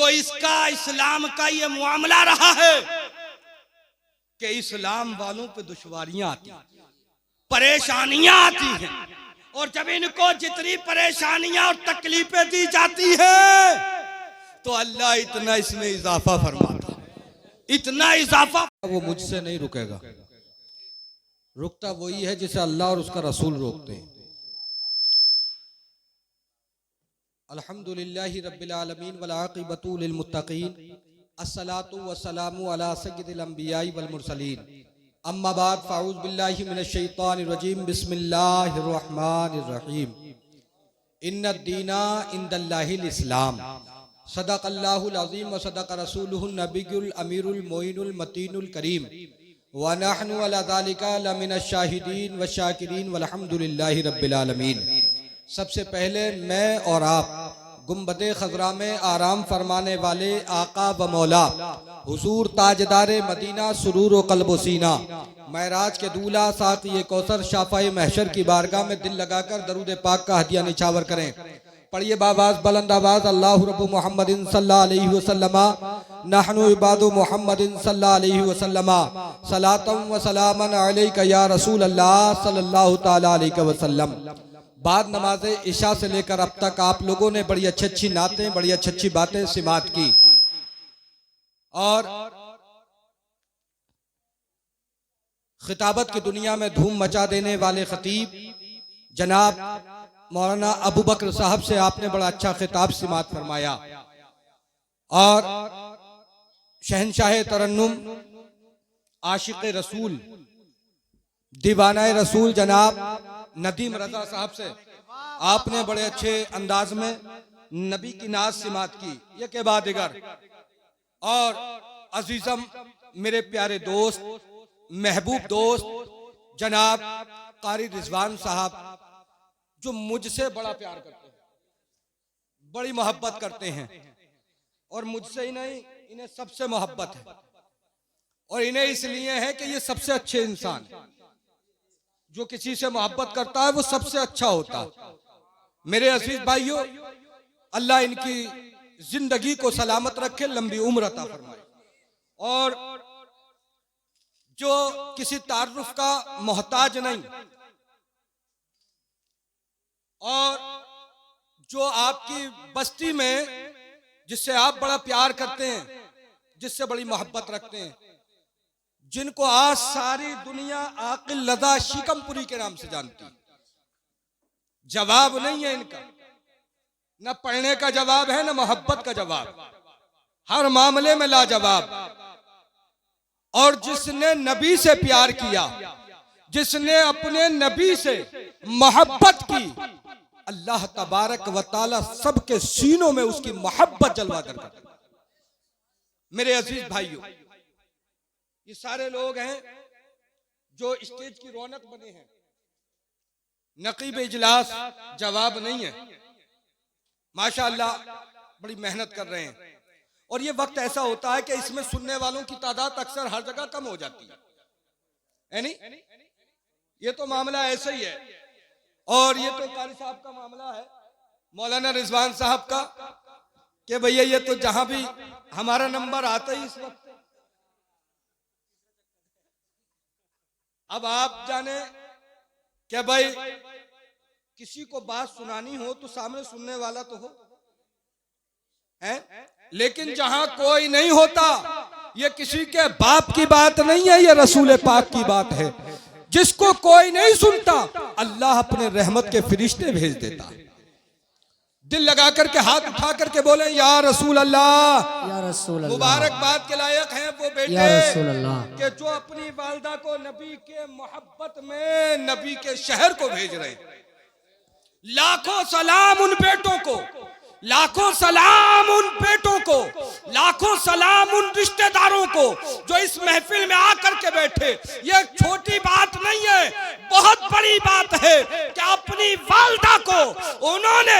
तो इसका इस्लाम का ये मामला रहा है कि इस्लाम वालों पे दुश्वारियां आती हैं, परेशानियां आती हैं, और जब इनको जितनी परेशानियां और तकलीफें दी जाती है तो अल्लाह इतना इसमें इजाफा फरमाता, इतना इजाफा। वो मुझसे नहीं रुकेगा, रुकता वही है जिसे अल्लाह और उसका रसूल रोकते हैं। अल्हम्दुलिल्लाहि रब्बिल आलमीन वल आक़िबतु लिल मुत्तक़ीन, अस्सलातु वस्सलामु अला सय्यिदिल अंबियाइ वल मुरसलीन, अम्मा बाद फ़अऊज़ु बिल्लाहि मिनश शैतानिर रजीम, बिस्मिल्लाहिर रहमानिर रहीम। इन्नद दीना इंदल्लाहिल इस्लाम, सदक़ल्लाहुल अज़ीम व सदक़ रसूलुहुन नबियुल अमीरुल मोइनुल मतीनुल करीम, व नहनु अला ज़ालिका लमिनश शाहिदीन व शाकिरीन वल्हम्दुलिल्लाहि रब्बिल आलमीन। सबसे पहले मैं और आप गुंबदे खज़रा में आराम फरमाने वाले आका व मौला हुजूर ताजदारे मदीना सुरूर व क़ल्ब व सीना महराज के दूल्हा साक़ी कौसर शाफ़ाए महशर की बारगाह में दिल लगाकर दरूद पाक का हदिया निछावर करें। पढ़िए बाबाज बुलंद आवाज, अल्लाहु रब्बु मुहम्मदिन सल्लल्लाहु अलैहि वसल्लम, नहनु इबादु मुहम्मदिन सल्लल्लाहु अलैहि वसल्लम, सलातम व सलामन अलैका या रसूल अल्लाह सल्लल्लाहु तआला अलैहि वसल्लम। बाद नमाज इशा से लेकर अब तक आप लोगों ने बड़ी अच्छी अच्छी नातें, बड़ी अच्छी अच्छी बातें सिमात की, और खिताबत की दुनिया में धूम मचा देने वाले खतीब जनाब मौलाना अबू बकर साहब से आपने बड़ा अच्छा खिताब सिमात फरमाया, और शहनशाह तरन्नुम आशिक रसूल दीवाना रसूल जनाब नदीम रजा साहब से आपने बड़े अच्छे अंदाज में नबी की नाज सिमात की। ये के बाद दिगर, और अजीजम मेरे प्यारे दोस्त, महबूब दोस्त जनाब कारी रिजवान साहब, जो मुझसे बड़ा प्यार करते हैं, बड़ी मोहब्बत करते हैं, और मुझसे ही नहीं इन्हें सबसे मोहब्बत है, और इन्हें इसलिए है कि ये सबसे अच्छे इंसान है। जो किसी से मोहब्बत करता है वो सबसे अच्छा होता है। मेरे अजीज भाइयों, अल्लाह इनकी जिंदगी को सलामत रखे, लंबी उम्र अता फरमाए, और जो किसी तारुफ का मोहताज नहीं, और जो आपकी बस्ती में जिससे आप बड़ा प्यार करते हैं, जिससे बड़ी मोहब्बत रखते हैं, जिनको आज सारी दुनिया आकिल लदा शिकमपुरी के नाम से जानती है। जवाब नहीं है इनका, न पढ़ने का जवाब है, न मोहब्बत का जवाब, हर मामले में लाजवाब। और जिसने नबी से प्यार किया, जिसने अपने नबी से मोहब्बत की, अल्लाह तबारक व तआला सबके सीनों में उसकी मोहब्बत जलवा कर देता है। मेरे अजीज भाइयों, ये सारे लोग हैं जो स्टेज की रौनक बने हैं, नकीब इजलास जवाब नहीं है, माशाअल्लाह बड़ी मेहनत कर रहे हैं। और ये वक्त ऐसा होता है कि इसमें सुनने वालों की तादाद अक्सर हर जगह कम हो जाती है नहीं? ये तो मामला ऐसा ही है, और ये तो कारी साहब का मामला है, मौलाना रिजवान साहब का, कि भैया ये तो जहां भी हमारा नंबर आता ही इस वक्त। अब आप जाने क्या भाई, किसी को बात सुनानी हो तो सामने सुनने वाला तो हो, है? लेकिन जहां कोई नहीं होता, ये किसी के बाप की बात नहीं है, ये रसूल पाक की बात है। जिसको कोई नहीं सुनता, अल्लाह अपने रहमत के फरिश्ते भेज देता है। दिल लगा करके हाथ उठा करके बोले या रसूल अल्लाह, या रसूल अल्लाह। मुबारकबाद के लायक हैं वो बेटे कि जो अपनी वालदा को नबी के मोहब्बत में नबी के शहर को भेज रहे हैं। लाखों सलाम उन बेटों को, लाखों सलाम उन बेटों को, लाखों सलाम उन रिश्तेदारों को जो इस महफिल में आकर के बैठे। ये छोटी बात नहीं है, बहुत बड़ी बात है कि अपनी अपनी वालदा को उन्होंने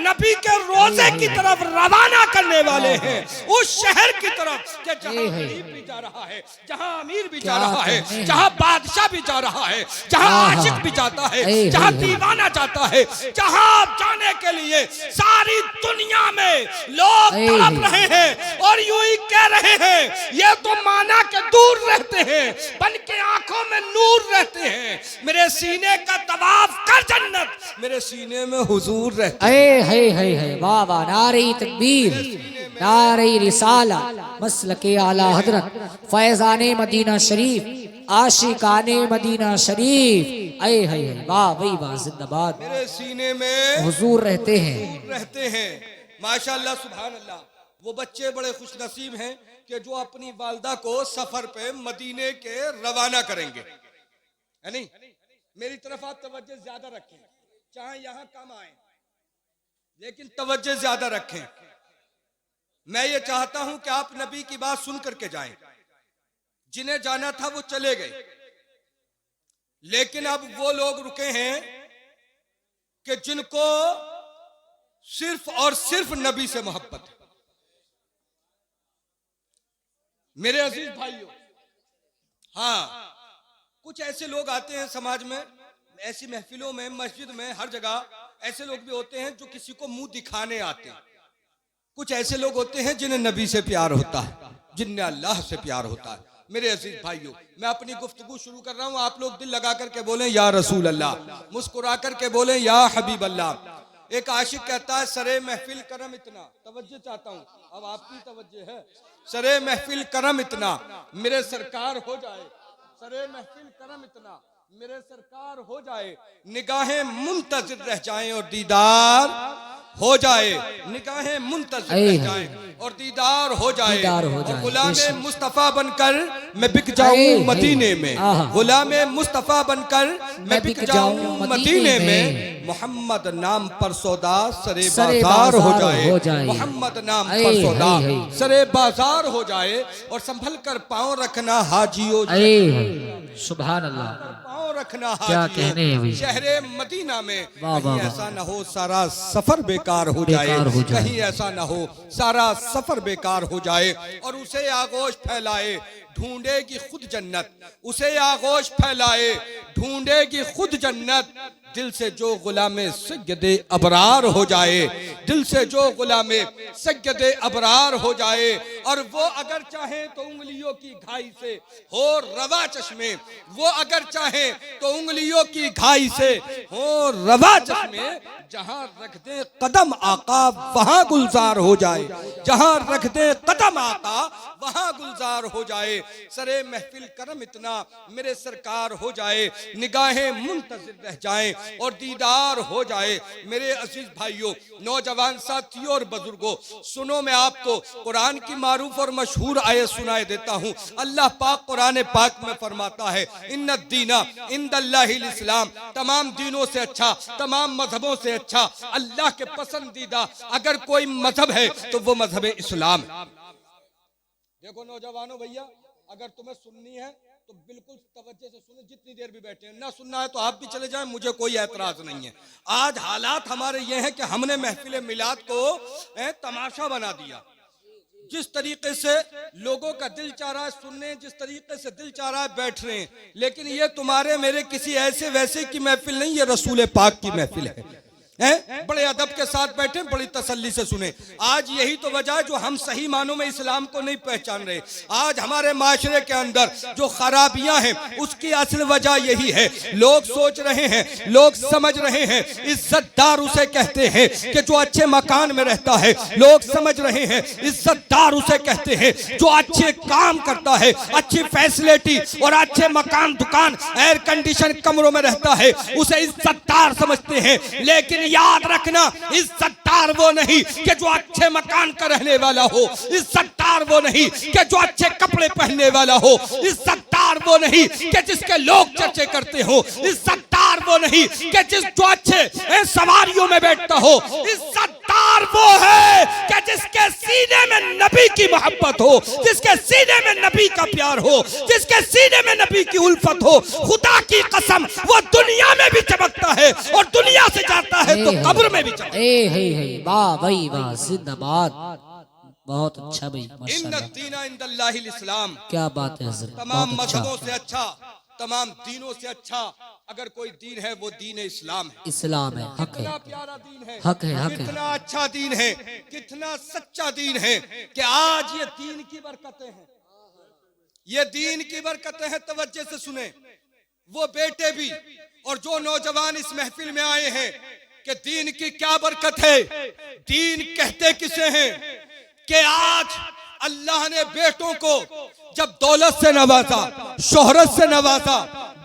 नबी के रोजे की तरफ रवाना करने वाले हैं, उस शहर की तरफ कि जहां गरीब भी जा रहा है, जहां अमीर भी जा रहा है, जहां बादशाह भी जा रहा है, जहां आशिक भी जाता है, जहां दीवाना जाता है, जहां आप जाने के लिए सारी दुनिया में लोग तड़प रहे हैं और यूं ही कह रहे हैं ये तो माना के दूर रहते हैं, बन के आंखों में नूर रहते हैं, मेरे सीने का तवाफ कर जन्नत, मेरे सीने में हुजूर रहते है वाह वाह, नारे तकबीर, नारे रिसाला, मसलके आला हजरत, फैजाने मदीना शरीफ, आशिकाने मदीना शरीफ, है वाह भाई वाह, जिंदाबाद। मेरे सीने में हुजूर रहते हैं, रहते हैं। माशाअल्लाह सुभान अल्लाह। वो बच्चे बड़े खुश नसीब हैं कि जो अपनी वालदा को सफर पे मदीने के रवाना करेंगे, है नहीं? मेरी तरफ आप तवज्जो ज्यादा रखें, चाहे यहां कम आए लेकिन तवज्जो ज्यादा रखें। मैं ये चाहता हूं कि आप नबी की बात सुन करके जाएं। जिन्हें जाना था वो चले गए, लेकिन अब वो लोग रुके हैं कि जिनको सिर्फ और सिर्फ नबी से मोहब्बत है। मेरे अजीज भाइयों, हाँ, कुछ ऐसे लोग आते हैं समाज में, ऐसी महफिलों में, मस्जिद में, हर जगह ऐसे लोग भी होते हैं जो किसी को मुंह दिखाने आते हैं। कुछ ऐसे लोग होते हैं जिन्हें नबी से प्यार होता है, जिन्हें अल्लाह से प्यार होता है। मेरे अजीज भाइयों, मैं अपनी गुफ्तगू शुरू कर रहा हूं, आप लोग दिल लगा करके बोलें या रसूल अल्लाह, मुस्कुरा करके बोलें या हबीब अल्लाह। एक आशिक कहता है सरे महफिल करम इतना, तवज्जो चाहता हूं, अब आपकी तवज्जो है। सरे महफिल करम इतना मेरे सरकार हो जाए, सरे महफिल करम इतना मेरे सरकार हो जाए, निगाहें मुंतजिर रह जाएं और दीदार हो जाए, निगाहें मुंतजिर रह जाएं और दीदार हो जाए, और गुलामे मुस्तफा बनकर मैं बिक जाऊं मदीने में, गुलामे मुस्तफा बनकर मैं बिक जाऊं मदीने में, मोहम्मद नाम पर सौदा सरे बाजार हो जाए, मोहम्मद नाम पर सौदा सरे बाजार हो जाए, और संभल कर पांव रखना हाजियो, सुभान अल्लाह, पांव रखना क्या कहने हैं शहरे मदीना में, कहीं ऐसा न हो सारा सफर बेकार हो जाए, कहीं ऐसा न हो सारा सफर बेकार हो जाए, और उसे आगोश फैलाए ढूंढेगी खुद जन्नत, उसे आगोश फैलाए ढूंढेगी खुद जन्नत, दिल से जो गुलामे सैयदे अबरार हो जाए, दिल से जो गुलामे सैयदे अबरार हो जाए, और वो अगर चाहे तो उंगलियों की घाई से हो रवा चश्मे, वो अगर चाहे तो उंगलियों की घाई से हो रवा चश्मे, जहां रख दे कदम आका वहां गुलजार हो जाए, जहां रख दे कदम आका वहां गुलजार हो जाए, सरे महफिल करम इतना मेरे सरकार हो जाए, निगाहें मुंतजिर रह जाएं और दीदार हो जाए। मेरे अजीज भाइयों, नौजवान साथियों और बुजुर्गों, सुनो, मैं आपको कुरान की मारूफ और मशहूर आयत सुनाए देता हूँ। अल्लाह पाक कुरान पाक में फरमाता है, इन्ना दीना इंदल्लाहिल इस्लाम, तमाम दीनों से अच्छा, तमाम मजहबों से अच्छा, अल्लाह के पसंदीदा अगर कोई मजहब है तो वो मजहब इस्लाम। देखो नौजवानों, भैया अगर तुम्हें सुननी है तो बिल्कुल तवज्जो से सुने, जितनी देर भी बैठे हैं, ना सुनना है तो आप भी चले जाएं, मुझे कोई ऐतराज नहीं है। आज हालात हमारे ये हैं कि हमने महफिल मिलाद को तमाशा बना दिया। जिस तरीके से लोगों का दिल चाह रहा है सुनने, जिस तरीके से दिल चाह रहा है बैठ रहे हैं, लेकिन ये तुम्हारे मेरे किसी ऐसे वैसे की महफिल नहीं, ये रसूल पाक की महफिल है। बड़े अदब के साथ बैठे, बड़ी तसल्ली से सुने। आज यही तो वजह है जो हम सही मानों में इस्लाम को नहीं पहचान रहे। आज हमारे माशरे के अंदर जो खराबियां हैं उसकी असल वजह यही है। लोग सोच रहे हैं, लोग समझ रहे हैं इज्जतदार उसे कहते हैं कि जो अच्छे मकान में रहता है। लोग समझ रहे हैं इज्जतदार उसे कहते हैं जो अच्छे काम करता है, अच्छी फैसिलिटी और अच्छे मकान, दुकान, एयर कंडीशन कमरों में रहता है, उसे इज्जतदार समझते हैं। लेकिन याद रखना, इज्जतदार वो नहीं कि जो अच्छे मकान का रहने वाला हो, इज्जतदार वो नहीं कि जो अच्छे कपड़े पहनने वाला हो, इज्जतदार इज्जतदार वो नहीं कि जिसके लोग चर्चे करते हो, इज्जतदार वो नहीं कि जो अच्छे सवारियों में बैठता हो, इज्जतदार वो है कि जिसके सीने में नबी की मोहब्बत हो, जिसके सीने में नबी का प्यार हो, जिसके सीने में नबी की उल्फत हो। खुदा की कसम वो दुनिया में भी चमकता है और दुनिया से जाता है तो कब्र में भी चमकता है। वाह भाई वाह, जिंदाबाद, बहुत अच्छा भाई, माशाल्लाह। इन्ना दीना इंदल्लाहिल इस्लाम, क्या बात है हज़रत, तमाम बहुत अच्छा। मजहबों से अच्छा, तमाम दीनों से अच्छा अगर कोई दीन है वो दीन इस्लाम है। इस्लाम है, हक है, कितना प्यारा दीन है, हक है, हक है। कितना अच्छा दीन है, कितना सच्चा दीन है कि आज ये दीन की बरकतें हैं, ये दीन की बरकतें हैं। तवज्जो से सुने, वो बेटे भी और जो नौजवान इस महफिल में आए हैं कि दीन की क्या बरकत है। दीन कहते किसे हैं कि आज अल्लाह ने बेटों को जब दौलत से नवाजा, शोहरत से नवाजा,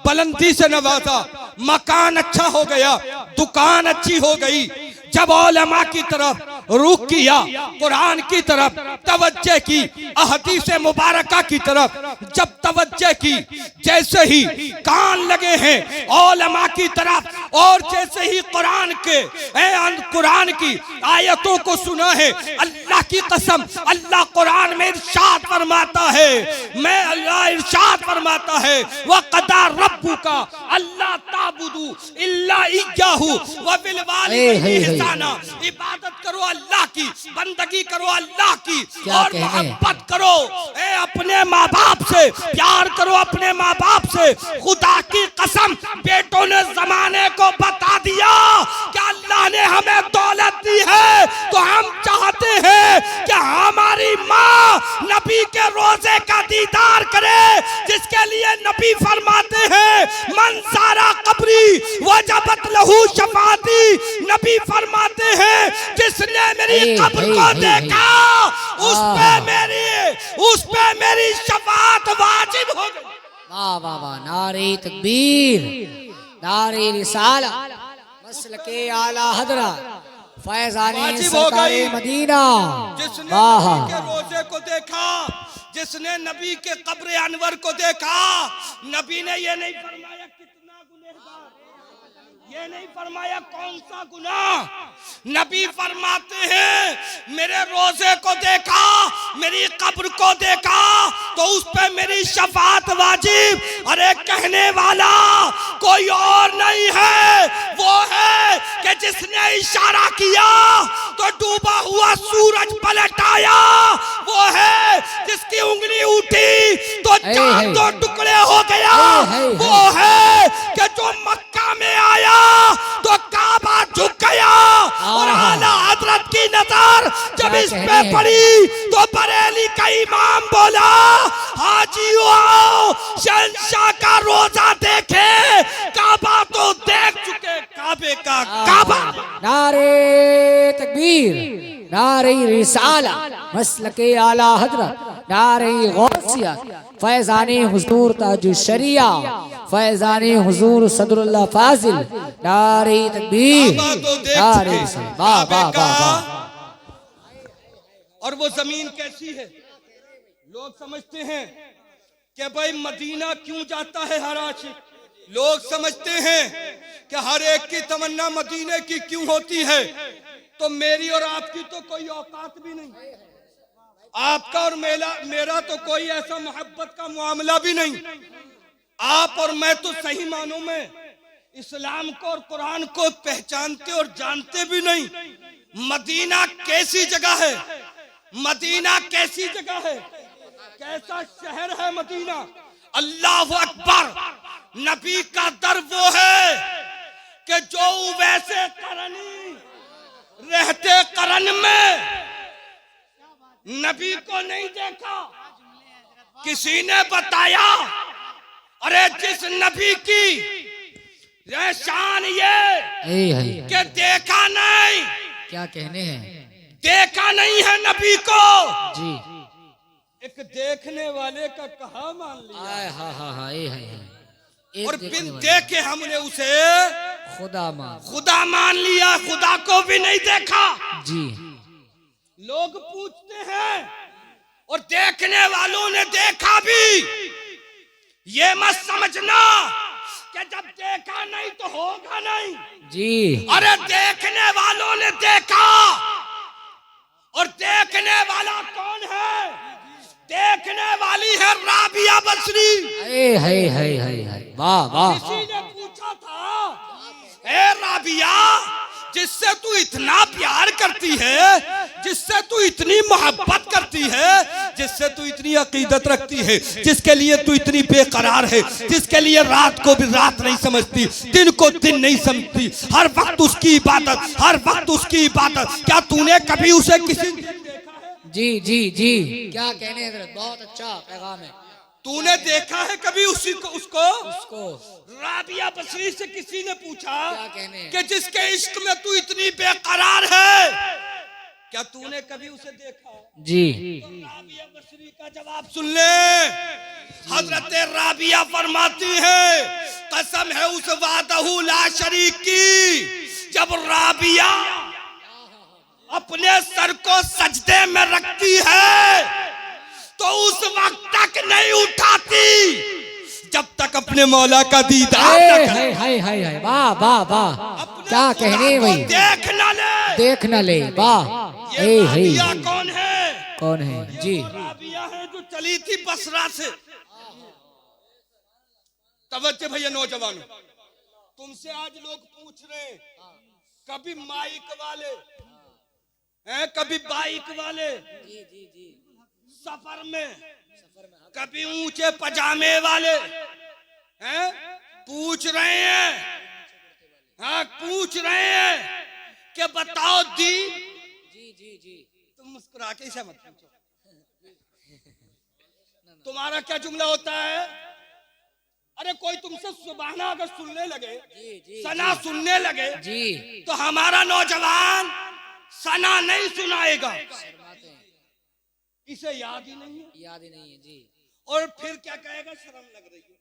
बुलंदी से नवाजा, मकान अच्छा हो गया, दुकान अच्छी हो गई, जब उलमा की तरफ रुख किया, कुरान की तरफ तवज्जो की, अहदीस मुबारका की तरफ जब तवज्जो की, जैसे ही कान लगे हैं उलमा की तरफ और जैसे ही कुरान की आयतों को सुना है, अल्लाह की कसम, अल्लाह कुरान में इरशाद फरमाता है, मैं अल्लाह इरशाद फरमाता है, वक़दा रब्बुका अल्ला ताबुदू इल्ला इय्याहु व बिल वालिदैनि इहसाना। इबादत करो अल्लाह की, बंदगी करो अल्लाह की और मोहब्बत करो अपने माँ बाप से, प्यार करो अपने माँ बाप से। खुदा की कसम, बेटों ने जमाने को बता दिया कि अल्लाह ने हमें दौलत दी है तो हम चाहते हैं कि हमारी माँ नबी के रोजे का दीदार करे, जिसके लिए नबी फरमाते हैं मन सारा कब्री वजबत लहू शफाती। नबी फरमाते हैं जिसने मेरी कब्र को देखा उस पे मेरी शफाअत वाजिब हो गई। वाह वाह वाह, नारे तकबीर, नारे रिसाला, मसलके आला हजरा, फैज़ाने सरकारे मदीना। जिसने वाह, नबी के रोजे को देखा, जिसने नबी के कब्र अनवर को देखा, नबी ने ये नहीं फरमाया कितना गुनहगार, ये नहीं फरमाया कौन सा गुनाह। नबी फरमाते हैं मेरे रोजे को देखा, मेरी कब्र को देखा तो उस पे मेरी शफाअत वाजिब। अरे कहने वाला कोई और नहीं है, वो है कि जिसने इशारा किया तो डूबा हुआ सूरज पलट आया, वो है जिसकी उंगली उठी तो चांद दो टुकड़े हो गया, वो है कि जो मक्का में आया तो काबा झुक गया। और आला हजरत की नजर जब इस पे पड़ी तो बरेली का इमाम बोला, हाजियो आओ शहंशाह का रोजा देखे, काबा तो देख चुके, काबे का काबा। नारे तकबीर, नारे रिसाला, मसलके आला हजरत, नारे गौसिया, फैज़ाने हुजूर ताजुल शरिया, फैज़ाने हुजूर सदरुल्लाह फाजिल, नारे तकबीर, नारे रिसाला। वाह वाह वाह वाह। और वो जमीन कैसी है, लोग समझते हैं कि भाई मदीना क्यों जाता है हर आशिक, लोग समझते हैं कि हर एक की तमन्ना मदीने की क्यों होती है। तो मेरी और आपकी तो कोई औकात भी नहीं, आपका और मेरा तो कोई ऐसा मोहब्बत का मामला भी नहीं। आप और मैं तो सही मानों में इस्लाम को और कुरान को पहचानते और जानते भी नहीं। मदीना कैसी जगह है, मदीना कैसी जगह है, कैसा शहर है मदीना। अल्लाह अकबर। नबी का दर वो है कि जो वैसे करनी रहते करन में नबी को नहीं देखा, किसी ने बताया अरे जिस नबी की शान ये कि देखा नहीं, क्या कहने हैं, देखा नहीं है नबी को जी। एक देखने वाले का कहा मान लिया, हाँ हाँ हाँ, ये है, और बिन देखे हमने उसे खुदा मान लिया, खुदा को भी नहीं देखा जी। लोग पूछते हैं और देखने वालों ने देखा भी, ये मत समझना कि जब देखा नहीं तो होगा नहीं। जी अरे देखने वालों ने देखा, और देखने वाला कौन है? देखने वाली है राबिया बसरी। है वाह वाह किसी ने पूछा था, ए राबिया, जिससे तू इतना प्यार करती है, जिससे तू इतनी मोहब्बत करती है, जिससे तू इतनी अकीदत रखती है, जिसके लिए तू इतनी बेकरार है, जिसके लिए रात को भी रात नहीं समझती, दिन को दिन नहीं समझती, हर वक्त उसकी इबादत, हर वक्त उसकी इबादत, क्या तूने कभी उसे किसी जी जी जी क्या कहने हैं हजरत, बहुत अच्छा पैगाम है। तूने देखा है कभी उसको? उसको राबिया बसरी से किसी ने पूछा क्या कहने हैं? कि जिसके इश्क में तू इतनी बेकरार है, क्या तूने कभी उसे देखा? जी तो राबिया बसरी का जवाब सुन ले। हजरत राबिया फरमाती है, कसम है उस वादहू ला शरीक की, जब राबिया अपने सर को सजदे में रखती है तो उस वक्त तक नहीं उठाती जब तक अपने मौला का दीदार न करे। है वाह वाह वाह क्या कहने हैं भाई, देख न ले, देख न ले, वाह ये राबिया कौन है? कौन है? जी राबिया है जो चली थी बसरा से। तवज्जो भैया नौजवानों, तुमसे आज लोग पूछ रहे हैं, कभी माइक वाले हैं, कभी बाइक वाले, सफर में कभी ऊंचे पजामे वाले हैं, पूछ रहे हैं, हाँ पूछ रहे हैं कि बताओ दी। तुम मुस्कुरा के इसे मत पूछो, तुम्हारा क्या जुमला होता है? अरे कोई तुमसे सुबहाना अगर सुनने लगे, सना सुनने लगे, तो हमारा नौजवान सना नहीं सुनाएगा, इसे याद ही नहीं है जी। और फिर क्या कहेगा? शर्म लग रही है।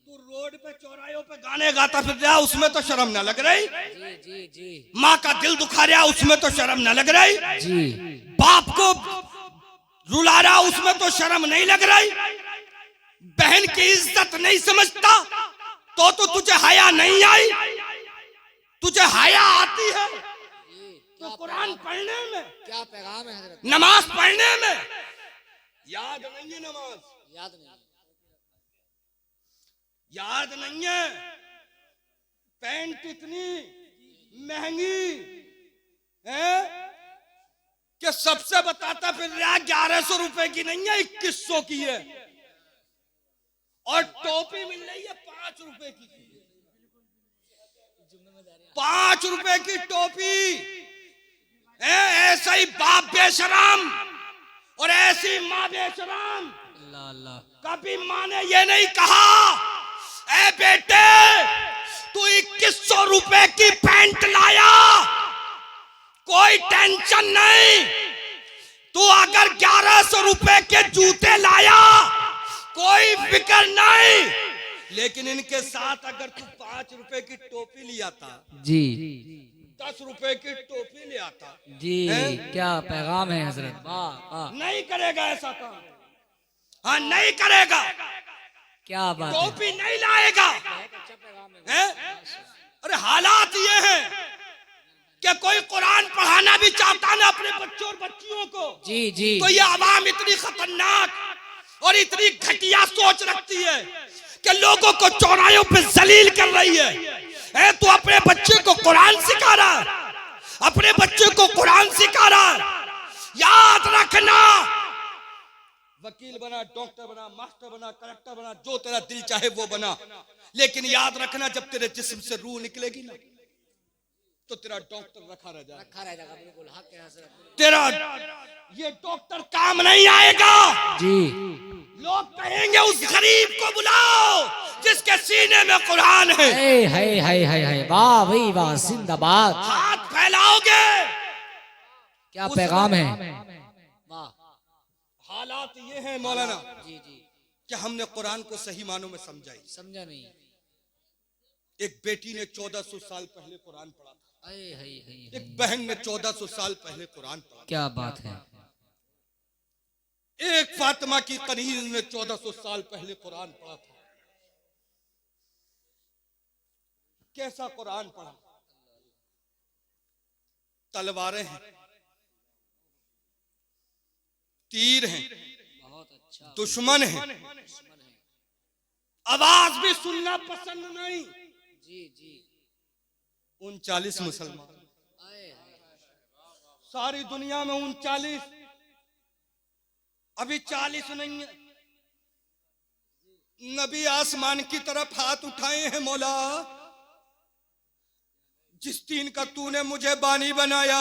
तू रोड पे चौराहों पे गाने गाता फिर रहा, उसमें तो शर्म न लग रही? जी माँ का दिल दुखा रहा, उसमें तो शर्म न लग रही? जी बाप को रुला रहा, उसमें तो शर्म नहीं लग रही? बहन की इज्जत नहीं समझता तो तुझे हया नहीं आई? तुझे हया आती है तो कुरान पढ़ने में, क्या पैगाम है हजरत, नमाज पढ़ने में याद नहीं है? नमाज याद नहीं है? पैंट इतनी महंगी है कि सबसे बताता फिर रहा 1100 रुपए की नहीं है, 2100 की है, और टोपी मिल रही है 5 रुपए की, 5 रुपए की टोपी। ऐसा ही बाप बेशरम और ऐसी माँ बेशरम। कभी माँ ने ये नहीं कहा, ए बेटे तू 2100 रुपए की पैंट लाया, कोई टेंशन नहीं, तू अगर 1100 रुपए के जूते लाया कोई फिक्र नहीं, लेकिन इनके साथ अगर तू 5 रुपए की टोपी ले आता, जी 10 रुपए की टोपी ले आता, जी क्या पैगाम है हजरत, वाह नहीं करेगा ऐसा काम, हाँ नहीं करेगा, क्या बात है, टोपी नहीं लाएगा। हैं? अरे हालात ये हैं कि कोई कुरान पढ़ाना भी चाहता ना अपने बच्चों और बच्चियों को, जी जी तो ये आवाम इतनी खतरनाक और इतनी घटिया सोच रखती है कि लोगों को चौराहों पे जलील कर रही है। तू अपने बच्चे को कुरान सिखा रहा है, अपने बच्चे को कुरान सिखा रहा है। याद रखना, वकील बना, डॉक्टर बना, मास्टर बना, कलेक्टर बना, जो तेरा दिल चाहे वो बना, लेकिन याद रखना जब तेरे जिस्म से रूह निकलेगी ना तो तेरा डॉक्टर रखा रह जाएगा, बिल्कुल हक है हजरत, तेरा ये डॉक्टर काम नहीं आएगा। जी लोग कहेंगे उस गरीब को बुलाओ जिसके सीने में कुरान है। है वाह भाई वाह, जिंदाबाद, हाथ फैलाओगे, क्या पैगाम है, वाह, हालात ये हैं मौलाना जी कि हमने कुरान को सही मानों में समझा नहीं, एक बेटी ने 1400 साल पहले कुरान पढ़ा था, है एक बहन ने 1400 साल पहले कुरान पढ़ा, क्या बात है, एक फातिमा की कनीज ने 1400 साल पहले कुरान पढ़ा था। कैसा कुरान पढ़ा? तलवारें हैं, तीर हैं, दुश्मन हैं, आवाज भी सुनना पसंद नहीं। जी जी 39 मुसलमान, सारी दुनिया में 39, अभी 40 नहीं है। नबी आसमान की तरफ हाथ उठाए हैं, मौला जिस दीन का तूने मुझे बानी बनाया,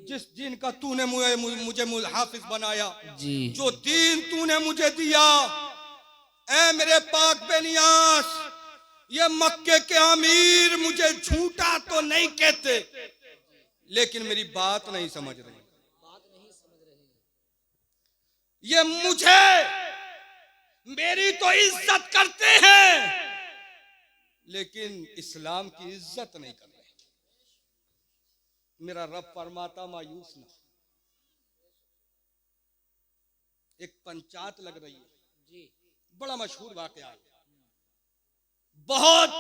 जिस दीन का तूने मुझे हाफिज बनाया, जी जो दीन तूने मुझे दिया, ऐ मेरे पाक बेनियास, ये मक्के के अमीर मुझे झूठा तो नहीं कहते, लेकिन मेरी बात नहीं समझ रहे। ये मुझे मेरी तो इज्जत करते हैं, लेकिन इस्लाम की इज्जत नहीं कर रहे। मेरा रब फरमाता मायूस ना। एक पंचायत लग रही है जी, बड़ा मशहूर वाकया है। बहुत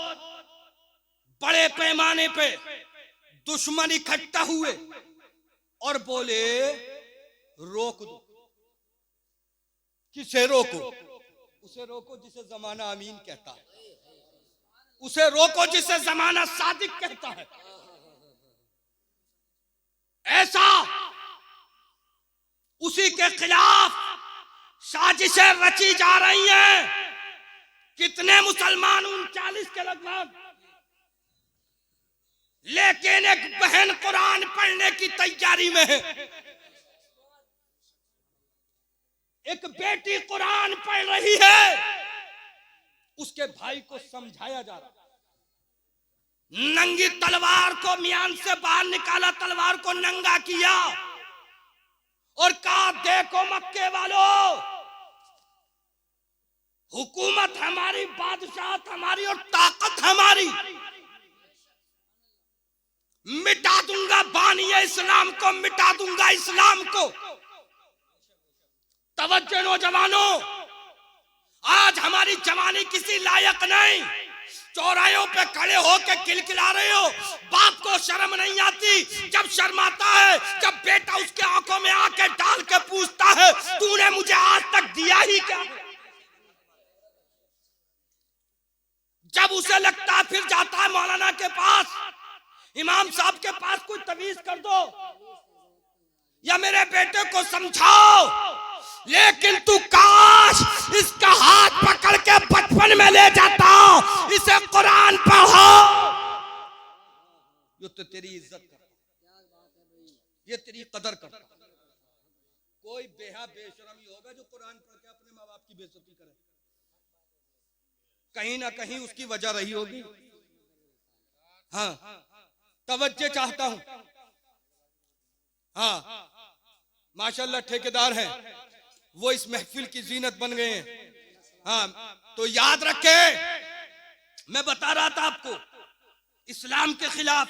बड़े पैमाने पे दुश्मन इकट्ठा हुए और बोले रोक दो। किसे रोको? उसे रोको जिसे जमाना अमीन कहता है, उसे रोको जिसे जमाना सादिक कहता है। ऐसा उसी के खिलाफ साजिशें रची जा रही हैं। कितने मुसलमान 39 के लगभग, लेकिन एक बहन कुरान पढ़ने की तैयारी में है। एक बेटी कुरान पढ़ रही है, उसके भाई को समझाया जा रहा। नंगी तलवार को मियान से बाहर निकाला, तलवार को नंगा किया और कहा देखो मक्के वालों, हुकूमत हमारी, बादशाहत हमारी और ताकत हमारी। मिटा दूंगा बानिए इस्लाम को, मिटा दूंगा इस्लाम को। तवज्जो नौजवानों, आज हमारी जवानी किसी लायक नहीं। चौरायों पे खड़े होकर किलकिला रहे हो, बाप को शर्म नहीं आती? जब शर्माता है, जब बेटा उसके आंखों में आके डाल के पूछता है तूने मुझे आज तक दिया ही क्या? जब उसे लगता है, फिर जाता है मौलाना के पास, इमाम साहब के पास, कोई तवीज कर दो या मेरे बेटे को समझाओ। लेकिन तू काश इसका हाथ पकड़ के बचपन में ले जाता, इसे कुरान पढ़ो। ये तो तेरी इज्जत करता, ये तेरी कदर करता। कोई बेहा बेशरमी होगा जो कुरान पढ़ के अपने माँ बाप की बेइज्जती करे? कहीं ना कहीं उसकी वजह रही होगी। हाँ, तवज्जो चाहता हूं। हाँ, माशाल्लाह ठेकेदार हैं, वो इस महफिल की जीनत बन गए हैं। हाँ, तो याद रखे, मैं बता रहा था आपको, इस्लाम के खिलाफ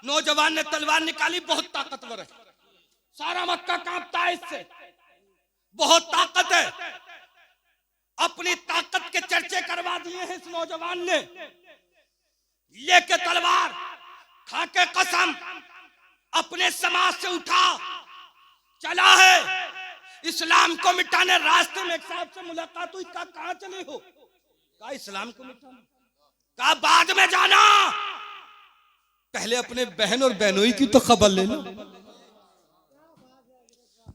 नौजवान ने तलवार निकाली, बहुत ताकतवर है, सारा मक्का कांपता है इससे, बहुत ताकत है। अपनी ताकत के चर्चे करवा दिए हैं इस नौजवान ने। लेके तलवार, खा के कसम, अपने समाज से उठा, चला है इस्लाम को मिटाने। रास्ते में एक साहब से मुलाकात हुई, कहा कहां चले हो? कहा इस्लाम को मिटाने। कहा बाद में जाना, पहले अपने बहन और बहनोई की तो खबर ले लो।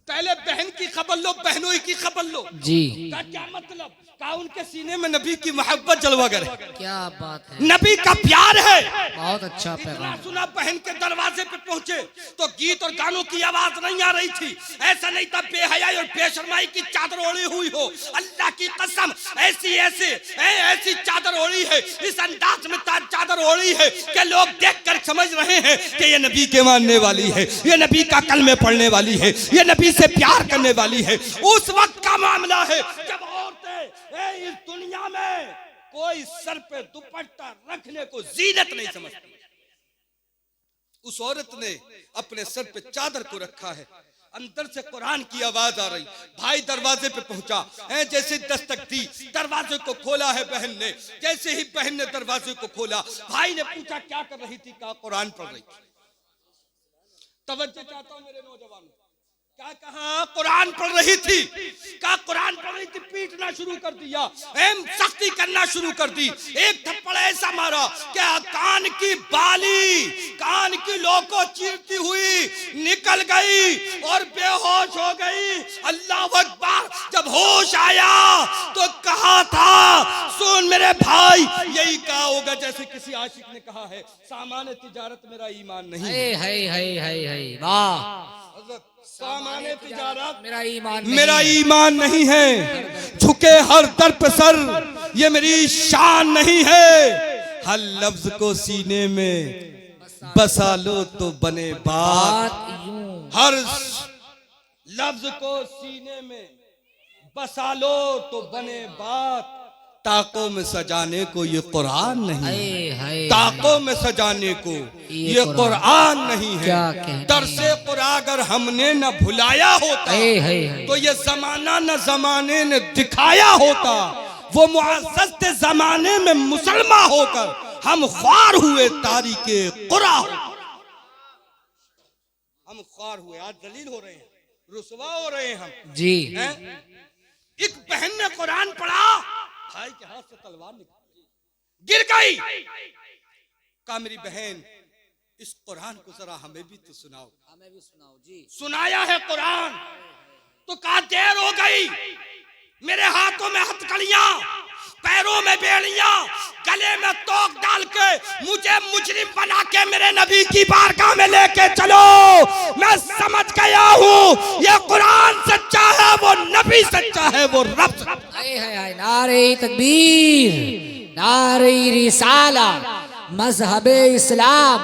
पहले बहन की खबर लो, बहनोई की खबर लो जी। का क्या मतलब? कहा उनके सीने में नबी की मोहब्बत जलवा करे। क्या बात है, नबी का प्यार है। बहुत अच्छा इतना पैगाम। सुना, बहन के दरवाजे पे पहुंचे तो गीत और गानों की आवाज नहीं आ रही थी। ऐसा नहीं था बेहयाई और बेशर्माई की चादर ओढ़ी हुई हो। अल्लाह की कसम, ऐसी चादर ओढ़ी है, इस अंदाज में चादर ओढ़ी है कि लोग देखकर समझ रहे हैं कि ये नबी के मानने वाली है, ये नबी का कलमे पढ़ने वाली है, ये नबी से प्यार करने वाली है। उस वक्त का मामला है जब औरतें इस दुनिया में कोई सर पे दुपट्टा रखने को जीनत नहीं समझती। उस औरत ने अपने सर पे चादर को रखा है। अंदर से कुरान की आवाज आ रही। भाई दरवाजे पे पहुंचा है, जैसे दस्तक दी, दरवाजे को खोला है बहन ने। जैसे ही बहन ने दरवाजे को खोला, भाई ने पूछा क्या कर रही थी? कहा कुरान पढ़ रही थी। तवज्जो चाहता हूं मेरे नौजवानों, क्या कहा? कुरान पढ़ रही थी। कहा कुरान पढ़ रही थी। पीटना शुरू कर दिया, सख्ती करना शुरू कर दी। एक थप्पड़ ऐसा मारा कि कान की बाली, कान की लोको चीरती हुई निकल गई और बेहोश हो गई। अल्लाह अकबर। जब होश आया तो कहा था, सुन मेरे भाई, यही कहा होगा जैसे किसी आशिक ने कहा है, सामान तिजारत मेरा ईमान नहीं है। वाह। सामाने तिजारत मेरा ईमान नहीं है। झुके हर दर पे सर, ये मेरी शान नहीं है। हर लफ्ज को सीने में बसा लो तो बने बात। हर लफ्ज को सीने में बसा लो तो बने बात। ताकों में सजाने को ये कुरान नहीं है। ताकों में सजाने को ये कुरान नहीं है। दरसे कुरान अगर हमने न भुलाया होता तो ये जमाना न जमाने ने दिखाया होता। वो मुअज़्ज़ज़ जमाने में मुसलमान होकर हम ख्वार हुए तारीके कुरान। हम ख्वार हुए, आज दलील हो रहे हैं, रुसवा हो रहे हैं हम जी। एक बहन ने कुरान पढ़ा, भाई के हाथ से तलवार निकल गिर गई। कहा मेरी बहन, इस कुरान को जरा हमें भी तो सुनाओ। हमें भी सुनाओ जी। सुनाया है कुरान तो कहा देर हो गई। मेरे हाथों में हथकड़ियां, पैरों में बेड़ियां, गले में तोक डाल के मुझे मुजरिम बना के मेरे नबी की बारगाह में लेके चलो। मैं समझ गया हूँ ये कुरान सच्चा है, वो नबी सच्चा है, वो रब सच्चा है। नारे तकबीर, नारे रिसाला, मजहबे इस्लाम,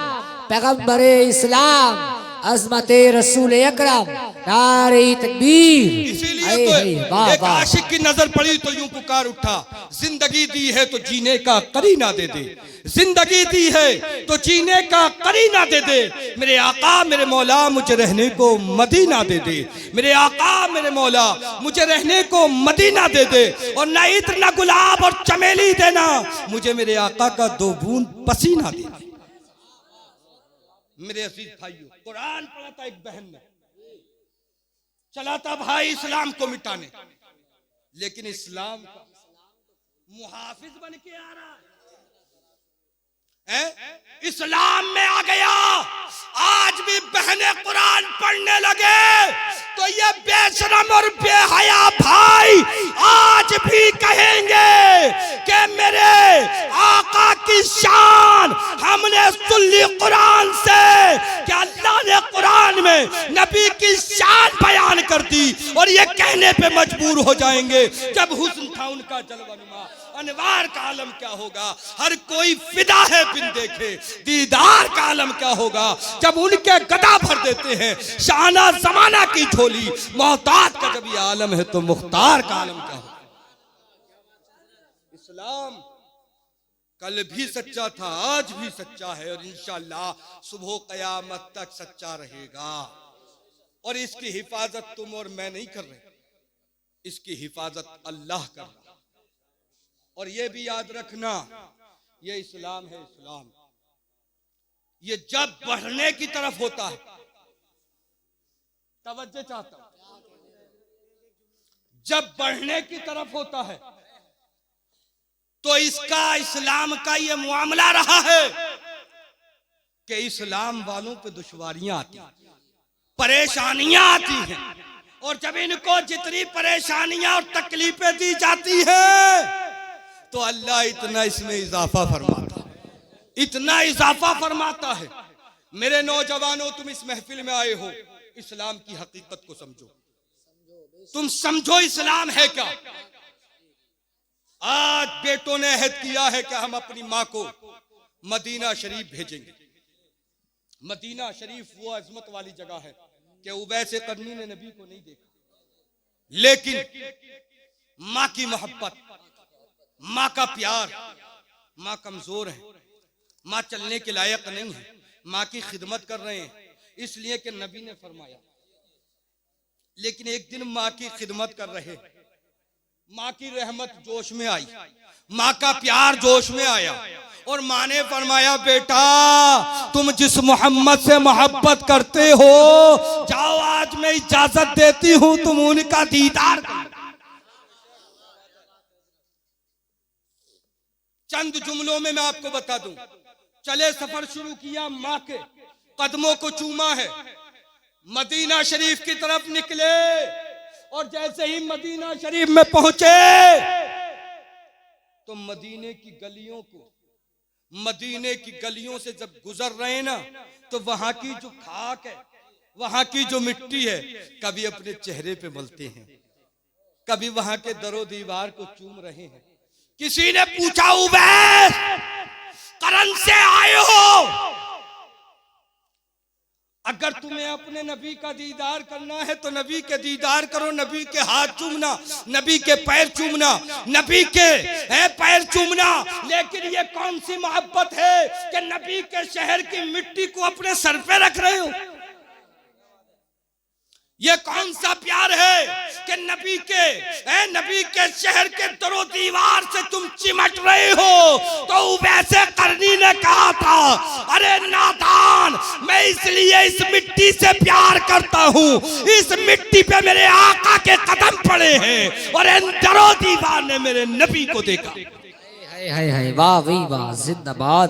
पैगंबरे इस्लाम, अज़मते रसूल अकरम, नारे तकबीर। इसीलिए तो एक आशिक की नजर पड़ी तो यूं पुकार उठा, जिंदगी दी है तो जीने का करीना दे दे। जिंदगी दी है तो जीने का करीना दे दे। मेरे आका मेरे मौला मुझे रहने को मदीना दे दे। मेरे आका मेरे मौला मुझे रहने को मदीना दे दे। और न इत्र न गुलाब और चमेली देना, मुझे मेरे आका का 2 बूंद पसीना दे दे। मेरे अजीज भाइयों, कुरान पढ़ा था एक बहन ने, चला था भाई इस्लाम को मिटाने, लेकिन इस्लाम का मुहाफिज बन के आ रहा है। इस्लाम में आ गया। आज भी बहने कुरान पढ़ने लगे तो ये बेशरम और बेहया भाई आज भी कहेंगे कि मेरे आका की शान हमने सुन ली कुरान से, कि अल्लाह ने कुरान में नबी की शान बयान कर दी। और ये कहने पे मजबूर हो जाएंगे जब हुस्न था उनका जलवानुमा, अनवार का आलम क्या होगा। हर कोई फिदा है बिन देखे, दीदार का आलम क्या होगा जब उनके गदा भर देते हैं शाना जमाना की झोली। मोहताज का जब ये आलम है तो मुख्तार का आलम क्या होगा। इस्लाम कल भी सच्चा था, आज भी सच्चा है और इंशाअल्लाह सुबह कयामत तक सच्चा रहेगा। और इसकी हिफाजत तुम और मैं नहीं कर रहे, इसकी हिफाजत अल्लाह कर रहा। और ये भी याद रखना, ये इस्लाम है, इस्लाम ये जब बढ़ने की तरफ होता है, तवज्जो चाहता हूं, जब बढ़ने की तरफ होता है तो इसका इस्लाम का ये मामला रहा है कि इस्लाम वालों पे दुश्वारियां आती हैं, परेशानियां आती हैं। और जब इनको जितनी परेशानियां और तकलीफें दी जाती हैं तो अल्लाह इतना इसमें इजाफा फरमाता है, इतना इजाफा फरमाता है। मेरे नौजवानों, तुम इस महफिल में आए हो, इस्लाम की हकीकत को समझो। तुम समझो इस्लाम है क्या। आज बेटों ने अहद किया है कि हम अपनी माँ को मदीना शरीफ भेजेंगे। मदीना शरीफ वो अजमत वाली जगह है कि उवैस करनी ने नबी को नहीं देखा, लेकिन माँ की मोहब्बत, माँ का प्यार, माँ कमजोर है, माँ चलने के लायक नहीं है, माँ की खिदमत कर रहे हैं, इसलिए कि नबी ने फरमाया लेकिन एक दिन माँ की खिदमत कर रहे, माँ की रहमत जोश में आई, माँ का प्यार जोश में आया और माँ ने फरमाया, बेटा तुम जिस मोहम्मद से मोहब्बत करते हो, जाओ आज मैं इजाजत देती हूं तुम उनका दीदार करो। चंद जुमलों में मैं आपको बता दूं, चले सफर शुरू किया, माँ के कदमों को चूमा है, मदीना शरीफ की तरफ निकले और जैसे ही मदीना शरीफ में पहुंचे तो मदीने की गलियों से जब गुजर रहे ना, तो वहां की जो खाक है, वहां की जो मिट्टी है, कभी अपने चेहरे पे मलते हैं, कभी वहां के दरो दीवार को चूम रहे हैं। किसी ने पूछा, उवैस करन से आए हो? अगर तुम्हें अपने नबी का दीदार करना है तो नबी के दीदार करो, नबी के हाथ चूमना, नबी के पैर चूमना, नबी के पैर चूमना। लेकिन ये कौन सी मोहब्बत है कि नबी के शहर की मिट्टी को अपने सर पे रख रहे हो? ये कौन सा प्यार है कि नबी के शहर के दरो दीवार से तुम चिमट रहे हो? तो वैसे करनी ने कहा था, अरे नादान, मैं इसलिए इस मिट्टी से प्यार करता हूँ, इस मिट्टी पे मेरे आका के कदम पड़े हैं और इन दरो दीवार ने मेरे नबी को देखा। हाय वाह भाई वाह, जिंदाबाद,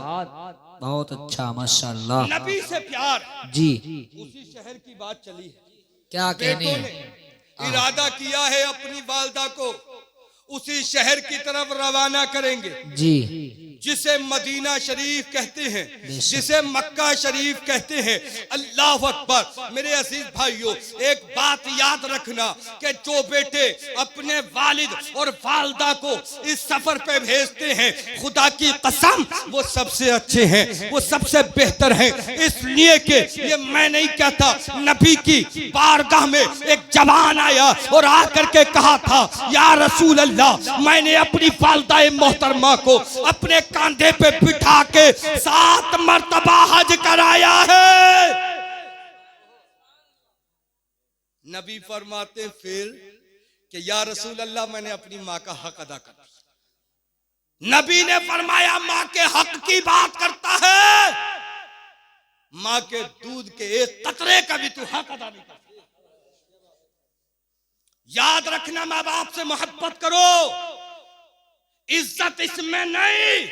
बहुत अच्छा माशाल्लाह। नबी से प्यार जी। उसी शहर की बात चली है, क्या कहनी बेटों है? ने इरादा किया है अपनी वालदा को उसी शहर की तरफ रवाना करेंगे जी, जिसे मदीना शरीफ कहते हैं, जिसे मक्का शरीफ कहते हैं। अल्लाह अकबर। मेरे अजीज भाइयों, एक बात याद रखना कि जो बेटे अपने वालिद और वालदा को इस सफर पे भेजते हैं, खुदा की कसम वो सबसे अच्छे हैं, वो सबसे बेहतर हैं। इसलिए कि ये मैं नहीं कहता, नबी की बारगाह में एक जवान आया और आकर के कहा था, या रसूल अल्लाह, मैंने अपनी वालदा मोहतरमा को अपने कांधे पे बिठा के 7 मर्तबा हज कराया है। नबी फरमाते फिर कि या रसूल अल्लाह, मैंने अपनी माँ का हक अदा कर दिया। नबी ने फरमाया, माँ के हक की बात करता है, माँ के दूध के एक कतरे का भी तू हक अदा नहीं करता। याद रखना, माँ बाप से मोहब्बत करो, इज्जत इसमें नहीं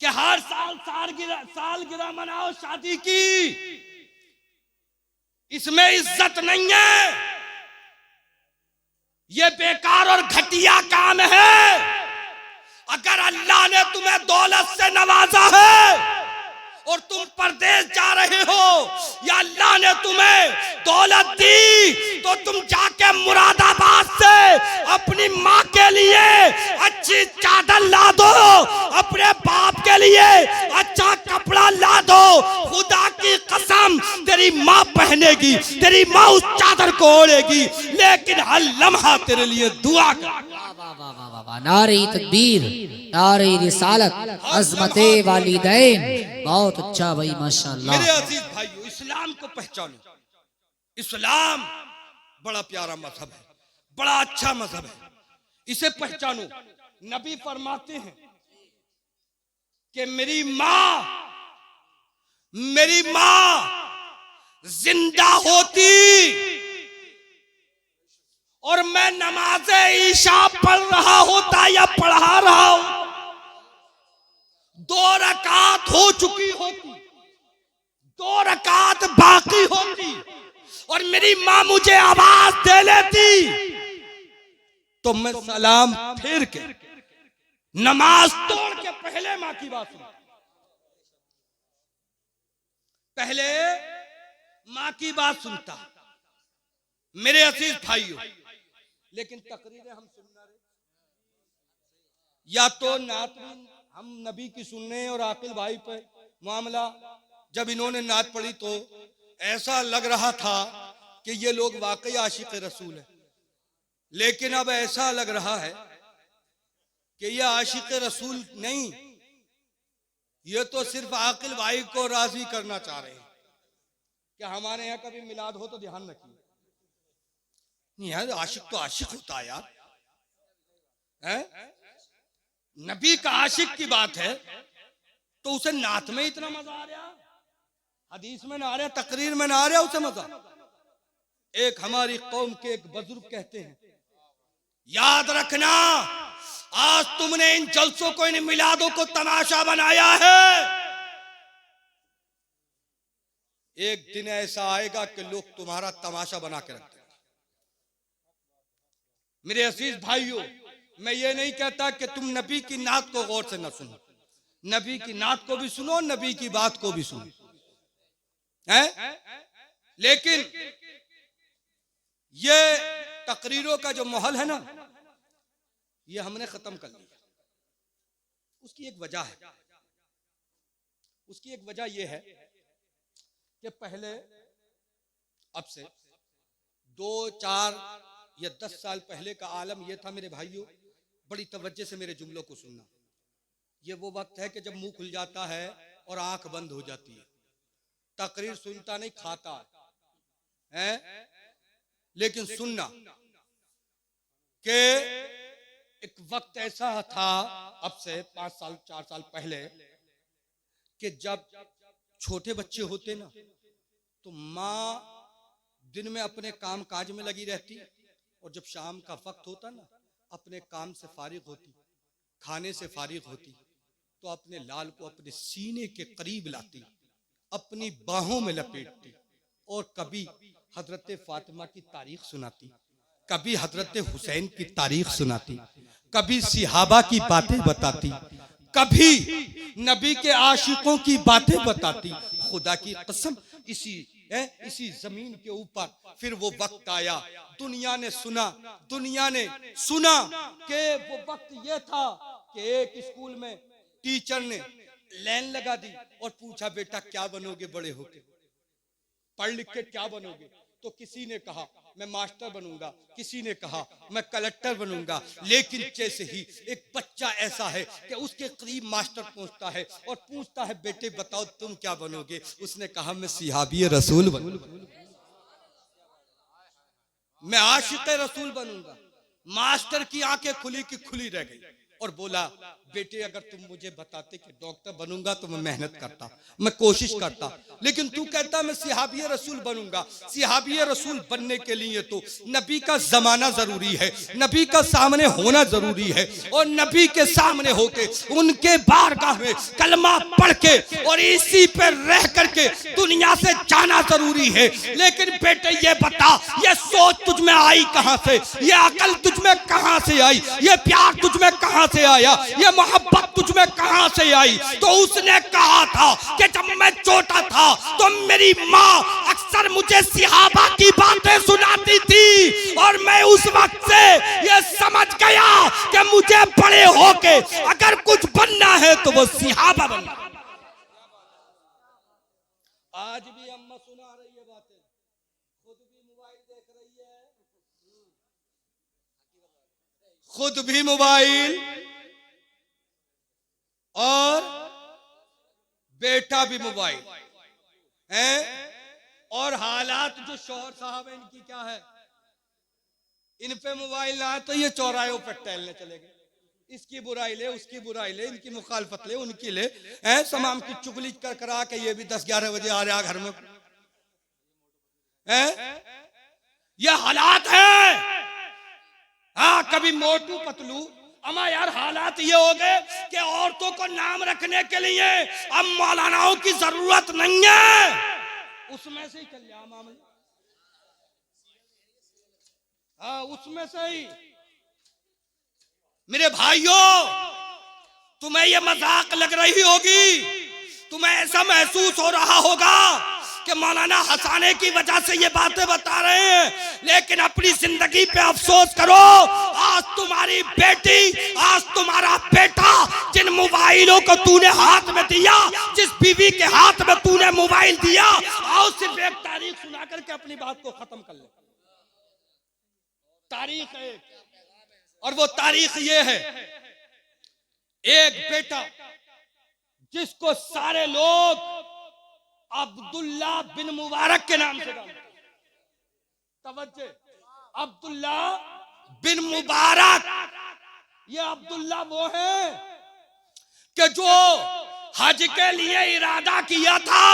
कि हर साल सालगिरह मनाओ शादी की, इसमें इज्जत नहीं है। ये बेकार और घटिया काम है। अगर अल्लाह ने तुम्हें दौलत से नवाजा है और तुम परदेश जा रहे हो, या अल्लाह ने तुम्हें दौलत दी, तो तुम जाके मुरादाबाद से अपनी माँ के लिए अच्छी चादर ला दो, अपने बाप के लिए अच्छा कपड़ा ला दो। खुदा की कसम, तेरी माँ पहनेगी, तेरी माँ उस चादर को ओढ़ेगी, लेकिन हर लम्हा तेरे लिए दुआ कर। नारे तकबीर, नारे रिसालत, अज़मते वालिदैन। बहुत अच्छा भाई माशाल्लाह। मेरे अजीज भाइयों, इस्लाम को पहचानो। इस्लाम बड़ा प्यारा मजहब है, बड़ा अच्छा मजहब है, इसे पहचानो। नबी फरमाते हैं कि मेरी माँ जिंदा होती और मैं नमाज़े ईशा पढ़ रहा होता या पढ़ा रहा हूं, 2 रकात हो चुकी होती, 2 रकात बाकी होती, और मेरी माँ मुझे आवाज दे लेती, तो मैं सलाम फेर के नमाज तोड़ के पहले माँ की बात सुनता, पहले माँ की बात सुनता। मेरे अजीज भाइयों, लेकिन तकरीरें हम सुनना रहे, या तो नात हम नबी की सुनने और आकिल भाई पे मामला। जब इन्होंने नात पढ़ी तो ऐसा लग रहा था कि ये लोग वाकई आशिक रसूल है, लेकिन अब ऐसा लग रहा है कि ये आशिक रसूल नहीं, ये तो सिर्फ आकिल भाई को राजी करना चाह रहे हैं कि हमारे यहाँ कभी मिलाद हो तो ध्यान रखिए, नहीं यार, आशिक तो आशिक होता है यार, है? नबी का आशिक की बात है तो उसे नात में इतना मजा आ रहा, हदीस में ना आ रहा, तकरीर में ना आ रहा उसे मजा। एक हमारी कौम के एक बुजुर्ग कहते हैं, याद रखना आज तुमने इन जलसों को, इन मिलादों को तमाशा बनाया है, एक दिन ऐसा आएगा कि लोग तुम्हारा तमाशा बना के रख देंगे। मेरे अजीज भाइयों, मैं ये नहीं कहता कि तुम नबी की नात को गौर से न सुनो, नबी की नात को भी सुनो, नबी की बात को भी सुनो, है? लेकिन ये तकरीरों का जो माहौल है ना, ये हमने खत्म कर लिया। उसकी एक वजह है, उसकी एक वजह यह है कि पहले, अब से 2, 4 या 10 साल पहले का आलम यह था मेरे भाइयों, बड़ी तवज्जो से मेरे जुमलों को सुनना। ये वो वक्त है कि जब मुंह खुल जाता है और आंख बंद हो जाती है, तकरीर सुनता नहीं, खाता है। लेकिन सुनना कि एक वक्त ऐसा था, अब से 5 साल 4 साल पहले, कि जब छोटे बच्चे होते ना तो माँ दिन में अपने काम काज में लगी रहती, और जब शाम का वक्त होता ना अपने काम से फारिग होती, खाने से फारिग होती, तो अपने लाल को अपने सीने के करीब लाती, अपनी बाहों में लपेटती, और कभी हजरत फातिमा की तारीख सुनाती, कभी हजरत हुसैन की तारीख सुनाती, कभी सिहाबा की बातें बताती, कभी नबी के आशिकों की बातें बताती। खुदा की कसम, इसी जमीन के ऊपर फिर वो वक्त आया, दुनिया ने सुना कि वो वक्त ये था कि एक स्कूल में टीचर ने लाइन लगा दी और पूछा, बेटा क्या बनोगे बड़े होके, पढ़ लिख के क्या बनोगे? तो किसी ने कहा मैं मास्टर बनूंगा, किसी ने कहा मैं कलेक्टर बनूंगा। लेकिन जैसे ही एक बच्चा ऐसा है कि उसके करीब मास्टर पहुंचता है और पूछता है, बेटे बताओ तुम क्या बनोगे? उसने कहा मैं सिहाबी रसूल बनूंगा, मैं आशिक रसूल बनूंगा। मास्टर की आंखें खुली की खुली रह गई और बोला, बेटे अगर तुम मुझे बताते कि डॉक्टर बनूंगा तो मैं मेहनत करता, मैं कोशिश करता, लेकिन तू कहता मैं सिहाबी रसूल बनूंगा। सिहाबी रसूल बनने के लिए तो नबी का जमाना जरूरी है, नबी का सामने होना जरूरी है, और नबी के सामने होके उनके बारगाह में कलमा पढ़ के और इसी पे रह करके दुनिया से जाना जरूरी है। लेकिन बेटे ये बता, ये सोच तुझ में आई कहां से, ये अकल तुझ में कहां से आई, ये प्यार तुझ में कहां से आया, ये मोहब्बत तुझ में कहां से आई? तो उसने कहा था कि जब मैं छोटा था तो मेरी माँ अक्सर मुझे सिहाबा की बातें सुनाती थी, और मैं उस वक्त से ये समझ गया कि मुझे बड़े होके अगर कुछ बनना है तो वो सिहाबा बनना। आज भी अम्मा सुना रही है बातें, खुद भी मोबाइल देख रही है, खुद भी मोबाइल और बेटा भी मोबाइल है। और हालात जो शौहर साहब है इनकी क्या है, इन पे मोबाइल ना है तो ये चौराहों पे टहलने चले गए, इसकी बुराई ले, उसकी बुराई ले, इनकी मुखालफत ले, उनकी ले, तमाम की चुगली कर करा के ये भी 10-11 बजे आ रहा घर में है। ये हालात है। हाँ, कभी मोटू पतलू, अमा यार हालात ये हो गए कि औरतों को नाम रखने के लिए अब मौलानाओं की जरूरत नहीं है, उसमें से ही चल जाओ मामले। हाँ, उसमें से ही। मेरे भाइयों, तुम्हें ये मजाक लग रही होगी, तुम्हें ऐसा महसूस हो रहा होगा कि मौलाना हंसाने की वजह से ये बातें बता रहे हैं, लेकिन अपनी जिंदगी पे अफसोस करो। आज तुम्हारी बेटी, आज तुम्हारा बेटा, जिन मोबाइलों को तूने हाथ में दिया, जिस बीवी के हाथ में तूने मोबाइल दिया, आओ सिर्फ एक तारीख सुना करके अपनी बात को खत्म कर ले। तारीख है, और वो तारीख ये है, एक बेटा जिसको सारे लोग अब्दुल्ला बिन मुबारक के नाम से जानते। तवज्जो, अब्दुल्ला बिन मुबारक, ये अब्दुल्ला वो है कि जो हज के लिए इरादा किया था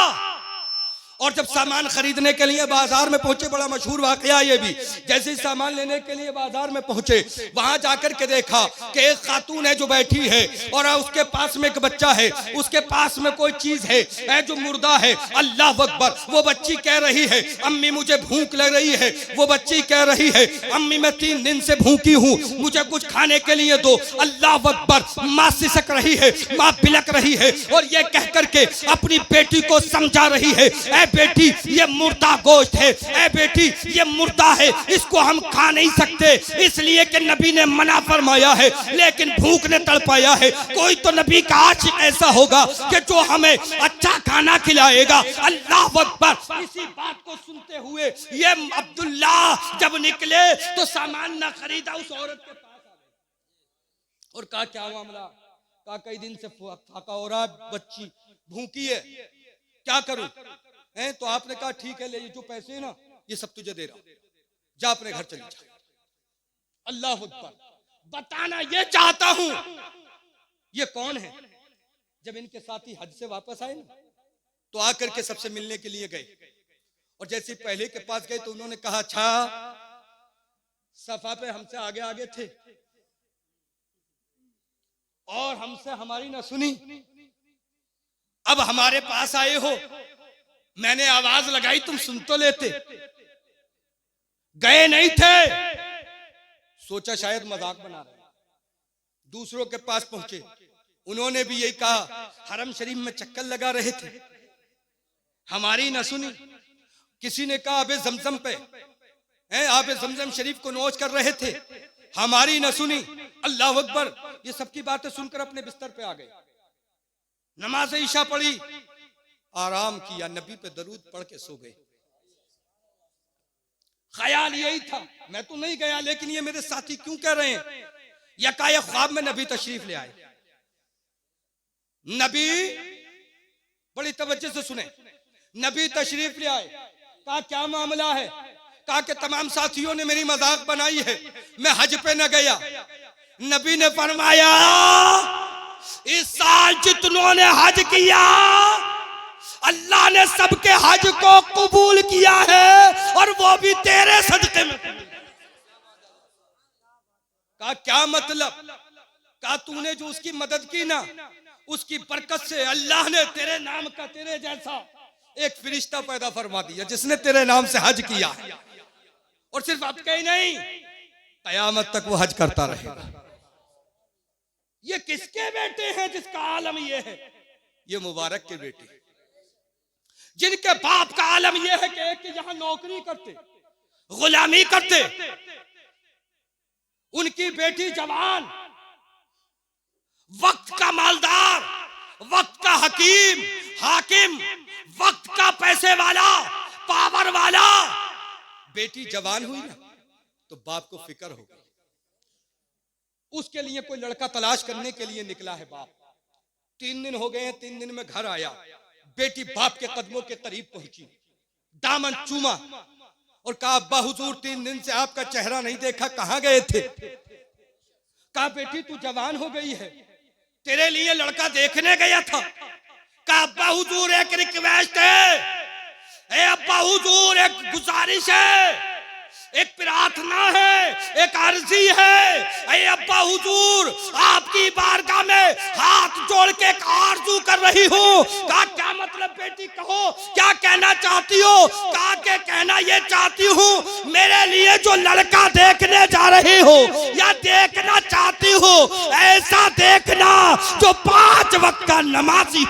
और जब सामान खरीदने के लिए बाजार में पहुंचे, बड़ा मशहूर वाकया ये भी, जैसे सामान लेने के लिए बाजार में पहुंचे, वहां जाकर के देखा कि एक खातून है जो बैठी है और उसके पास में एक बच्चा है, उसके पास में कोई चीज है जो मुर्दा है। अल्लाह अकबर। वो बच्ची कह रही है अम्मी मुझे भूख लग रही है, वो बच्ची कह रही है अम्मी मैं 3 दिन से भूखी हूँ, मुझे कुछ खाने के लिए दो। अल्लाह अकबर। माँ सिसक रही है, माँ बिलक रही है और ये कह करके अपनी बेटी को समझा रही है, ऐ बेटी ये मुर्दा गोश्त है, ऐ बेटी ये मुर्दा है, इसको हम खा नहीं सकते इसलिए कि नबी ने मना फरमाया है, लेकिन भूख ने तड़पाया है। कोई तो नबी का आशिक ऐसा होगा कि जो हमें अच्छा खाना खिलाएगा। अल्लाह अकबर। इसी बात को सुनते हुए ये अब्दुल्ला जब निकले तो सामान ना खरीदा, उस औरत के पास आ गए और कहा क्या मामला? कहा कई दिन से फाका हो रहा, बच्ची भूखी है, क्या करूं? तो आपने कहा ठीक है, ले ये जो पैसे है ना ये सब तुझे दे रहा हूं, जा अपने घर चली जा। अल्लाह अकबर। बताना ये चाहता हूं ये कौन है? जब इनके साथी हज से वापस आए ना तो आकर के सबसे मिलने के लिए गए और जैसे पहले के पास गए तो उन्होंने कहा अच्छा सफा पे हमसे आगे आगे थे और हमसे हमारी ना सुनी, अब हमारे पास आए हो, मैंने आवाज लगाई तुम सुन तो लेते, गए नहीं थे, सोचा शायद मजाक बना रहे। दूसरों के पास पहुंचे, उन्होंने भी यही कहा, हरम शरीफ में चक्कर लगा रहे थे, हमारी न सुनी। किसी ने कहा आबे जमजम पे आबे जमजम शरीफ को नोच कर रहे थे, हमारी न सुनी। अल्लाह अकबर। ये सबकी बातें सुनकर अपने बिस्तर पे आ गए, नमाज ईशा पढ़ी, आराम किया, नबी पे दरूद पढ़ के सो गए। ख्याल यही था मैं तो नहीं गया, लेकिन ये मेरे साथी क्यों कह रहे हैं? यकायक ख्वाब में नबी तशरीफ ले आए। नबी बड़ी तवज्जो से सुने, नबी तशरीफ ले आए, कहा क्या मामला है? कहा कि तमाम साथियों ने मेरी मजाक बनाई है, मैं हज पे न गया। नबी ने फरमाया इस साल जितनों ने हज किया अल्लाह ने सबके हज को कबूल किया है और वो भी तेरे सदके में। कहा क्या मतलब? कहा तूने जो उसकी मदद की ना, उसकी बरकत से अल्लाह ने तेरे नाम का, तेरे जैसा एक फरिश्ता पैदा फरमा दिया जिसने तेरे नाम से हज किया है। और सिर्फ अब कहीं नहीं, कयामत तक वो हज करता रहेगा। ये किसके बेटे हैं जिसका आलम ये है? ये मुबारक के बेटे, जिनके बाप का आलम यह है कि एक यहां नौकरी करते, गुलामी करते, उनकी बेटी जवान, वक्त का मालदार, वक्त का हकीम, हाकिम, वक्त का पैसे वाला, पावर वाला। बेटी जवान हुई ना तो बाप को फिक्र हो गई, उसके लिए कोई लड़का तलाश करने के लिए निकला है बाप। 3 दिन हो गए हैं, 3 दिन में घर आया, बेटी बाप के कदमों के करीब पहुंची, दामन चूमा और कहा अब्बा हुजूर 3 दिन से आपका चेहरा नहीं देखा, कहां गए थे? कहा बेटी तू जवान हो गई है, तेरे लिए लड़का देखने गया था। कहा अब्बा हुजूर एक रिक्वेस्ट है, ए अब्बा हुजूर एक गुजारिश है, एक प्रार्थना है, एक अर्जी है। ए अब्बा हुजूर आपकी बारगाह में हाथ जोड़ के एक आरज़ू कर रही हूँ। कहा क्या मतलब बेटी, कहो क्या कहना चाहती हो? कहा के कहना ये चाहती हूँ मेरे लिए जो लड़का देखने जा रही हो या देखना चाहती हो, ऐसा देखना जो 5 वक्त का नमाजी,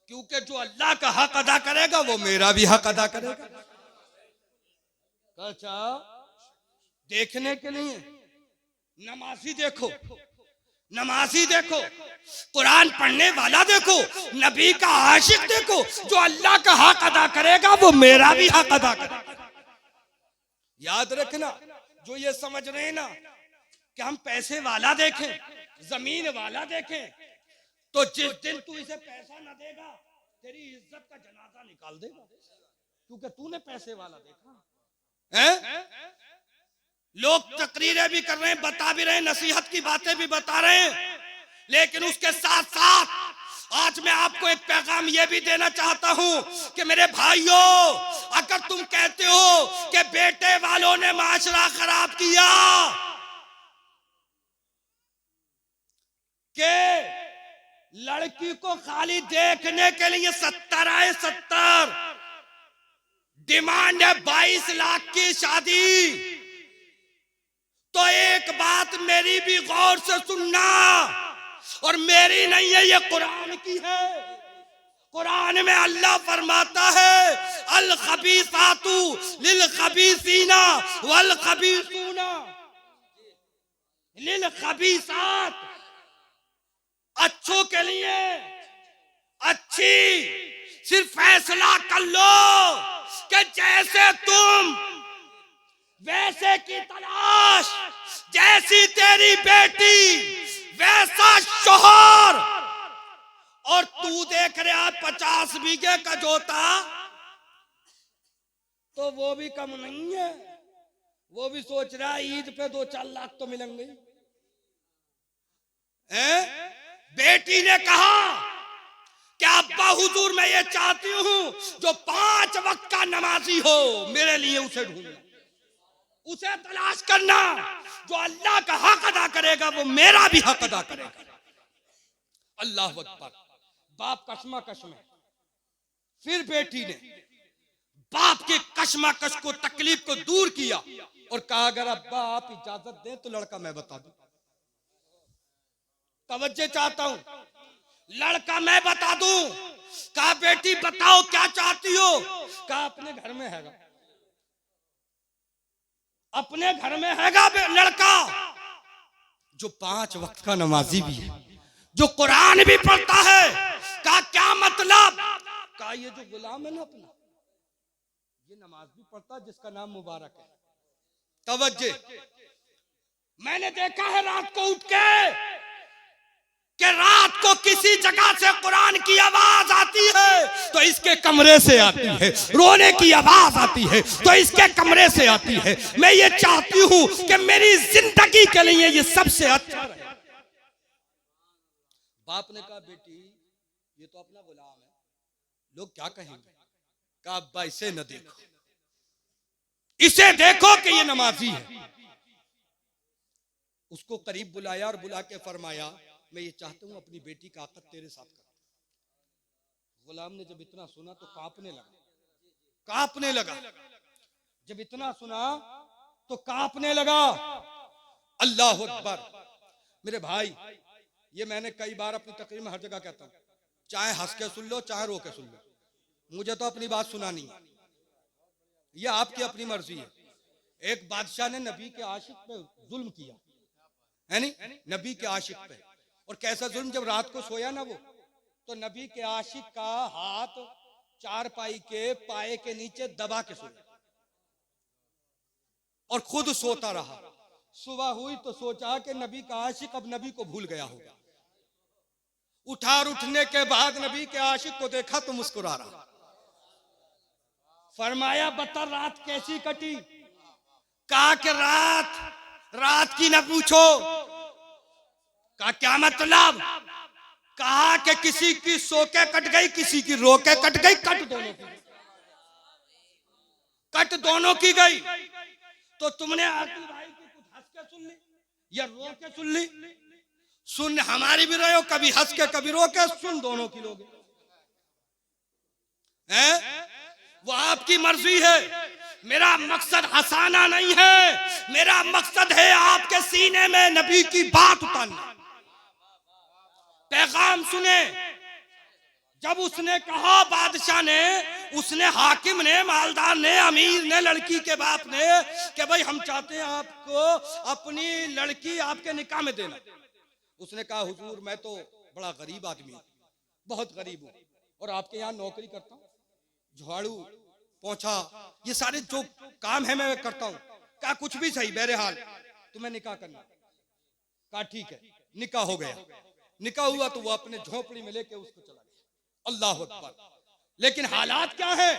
क्योंकि जो अल्लाह का हक अदा करेगा वो मेरा भी हक अदा करेगा। अच्छा देखने के लिए नमाजी देखो, नमाजी देखो, कुरान पढ़ने वाला देखो, नबी का आशिक देखो, जो अल्लाह का हक अदा करेगा वो मेरा भी हक अदा करेगा। याद रखना, जो ये समझ रहे हैं ना कि हम पैसे वाला देखें, जमीन वाला देखें, तो जिस दिन तू इसे पैसा न देगा तेरी इज्जत का जनाजा निकाल देगा, क्योंकि तूने पैसे वाला देखा। हैं? लोग तकरीरें भी कर रहे हैं, बता भी रहे हैं, नसीहत की बातें भी बता रहे हैं, लेकिन उसके साथ साथ आज मैं आपको एक पैगाम यह भी देना चाहता हूं कि मेरे भाइयों, अगर तुम कहते हो कि बेटे वालों ने माशरा खराब किया, कि लड़की को खाली देखने के लिए 70 आए 70, डिमांड है 22 लाख की शादी, तो एक बात मेरी भी गौर से सुनना, और मेरी नहीं है, ये कुरान की है। कुरान में अल्लाह फरमाता है, अल खबीसातु लिल खबीसीना वल खबीसूना लिल खबीसात, अच्छों के लिए अच्छी। सिर्फ फैसला कर लो कि जैसे तुम वैसे की तलाश, जैसी तेरी बेटी वैसा शोहर, और तू देख रहा 50 बीघे का जोता, तो वो भी कम नहीं है, वो भी सोच रहा है ईद पे 2-4 लाख तो मिलेंगे। बेटी ने कहा कि अब्बा हुजूर मैं ये चाहती हूं जो 5 वक्त का नमाजी हो, मेरे लिए उसे ढूंढना, उसे तलाश करना, जो अल्लाह का हक अदा करेगा वो मेरा भी हक अदा करेगा। अल्लाह अकबर। बाप कशमकश में, फिर बेटी ने बाप के कशमकश को, तकलीफ को दूर किया और कहा अगर अब्बा आप इजाजत दें तो लड़का मैं बता दूं। तवज्जो चाहता हूं, लड़का मैं बता दूं। कहा बेटी बताओ क्या चाहती हो? कहा अपने घर में हैगा, अपने घर में हैगा लड़का जो 5 वक्त का नमाजी भी है, जो कुरान भी पढ़ता है। कहा क्या मतलब? कहा ये जो गुलाम है ना अपना, ये नमाज भी पढ़ता है, जिसका नाम मुबारक है। तवज्जो, मैंने देखा है रात को उठ के कि रात को किसी जगह से कुरान की आवाज आती है तो इसके कमरे से आती है, रोने की आवाज आती है तो इसके कमरे से आती है। मैं ये चाहती हूं कि मेरी जिंदगी के लिए ये सबसे अच्छा रहे। बाप ने कहा बेटी ये तो अपना गुलाम है, लोग क्या कहेंगे? कहा अब्बा इसे न देखो, इसे देखो कि ये नमाजी है। उसको करीब बुलाया और बुला के फरमाया मैं ये चाहता हूं अपनी बेटी का आकत तेरे साथ कर। गुलाम ने जब इतना सुना तो कांपने लगा, जब इतना सुना तो कांपने लगा। अल्लाह अकबर। मेरे भाई, ये मैंने कई बार अपनी तकरीर में हर जगह कहता हूं, चाहे हंस के सुन लो चाहे रो के सुन लो, मुझे तो अपनी बात सुनानी है, ये आपकी अपनी मर्जी है। एक बादशाह ने नबी के आशिक पे जुल्म किया है नहीं, नबी के आशिक पे। और कैसा जुल्म, जब रात को सोया ना वो, तो नबी के आशिक का हाथ चारपाई के पाए के नीचे दबा के सोया और खुद सोता रहा। सुबह हुई तो सोचा कि नबी का आशिक अब नबी को भूल गया होगा। उठने के बाद नबी के आशिक को देखा तो मुस्कुरा रहा। फरमाया बता रात कैसी कटी? कहा कि रात की न पूछो। कहा क्या मतलब? कहा कि किसी की सो के कट गई, किसी की रो के कट गई, कट दोनों की गई। तो तुमने आकिल भाई की कुछ हंस के सुन ली या रो के सुन ली? सुन हमारी भी रहे हो, कभी हंस के कभी रो के, सुन दोनों की लोगे हैं, वो आपकी मर्जी है। मेरा मकसद हंसाना नहीं है, मेरा मकसद है आपके सीने में नबी की बात उतारना। पैगाम सुने। जब उसने कहा बादशाह ने, उसने हाकिम ने, मालदार ने, अमीर ने, लड़की के बाप ने कि भाई हम चाहते हैं आपको अपनी लड़की आपके निकाह में देना। उसने कहा हुजूर मैं तो बड़ा गरीब आदमी हूं, बहुत गरीब हूं, और आपके यहाँ नौकरी करता हूं, झाड़ू पोंछा ये सारे जो काम है मैं करता हूं। कहा कुछ भी सही, बहरहाल तुम्हें निकाह करना। कहा ठीक है। निकाह हो गया। निकाह हुआ तो वो अपने झोपड़ी में लेके उसको चला गया। अल्लाह अकबर। लेकिन हालात क्या है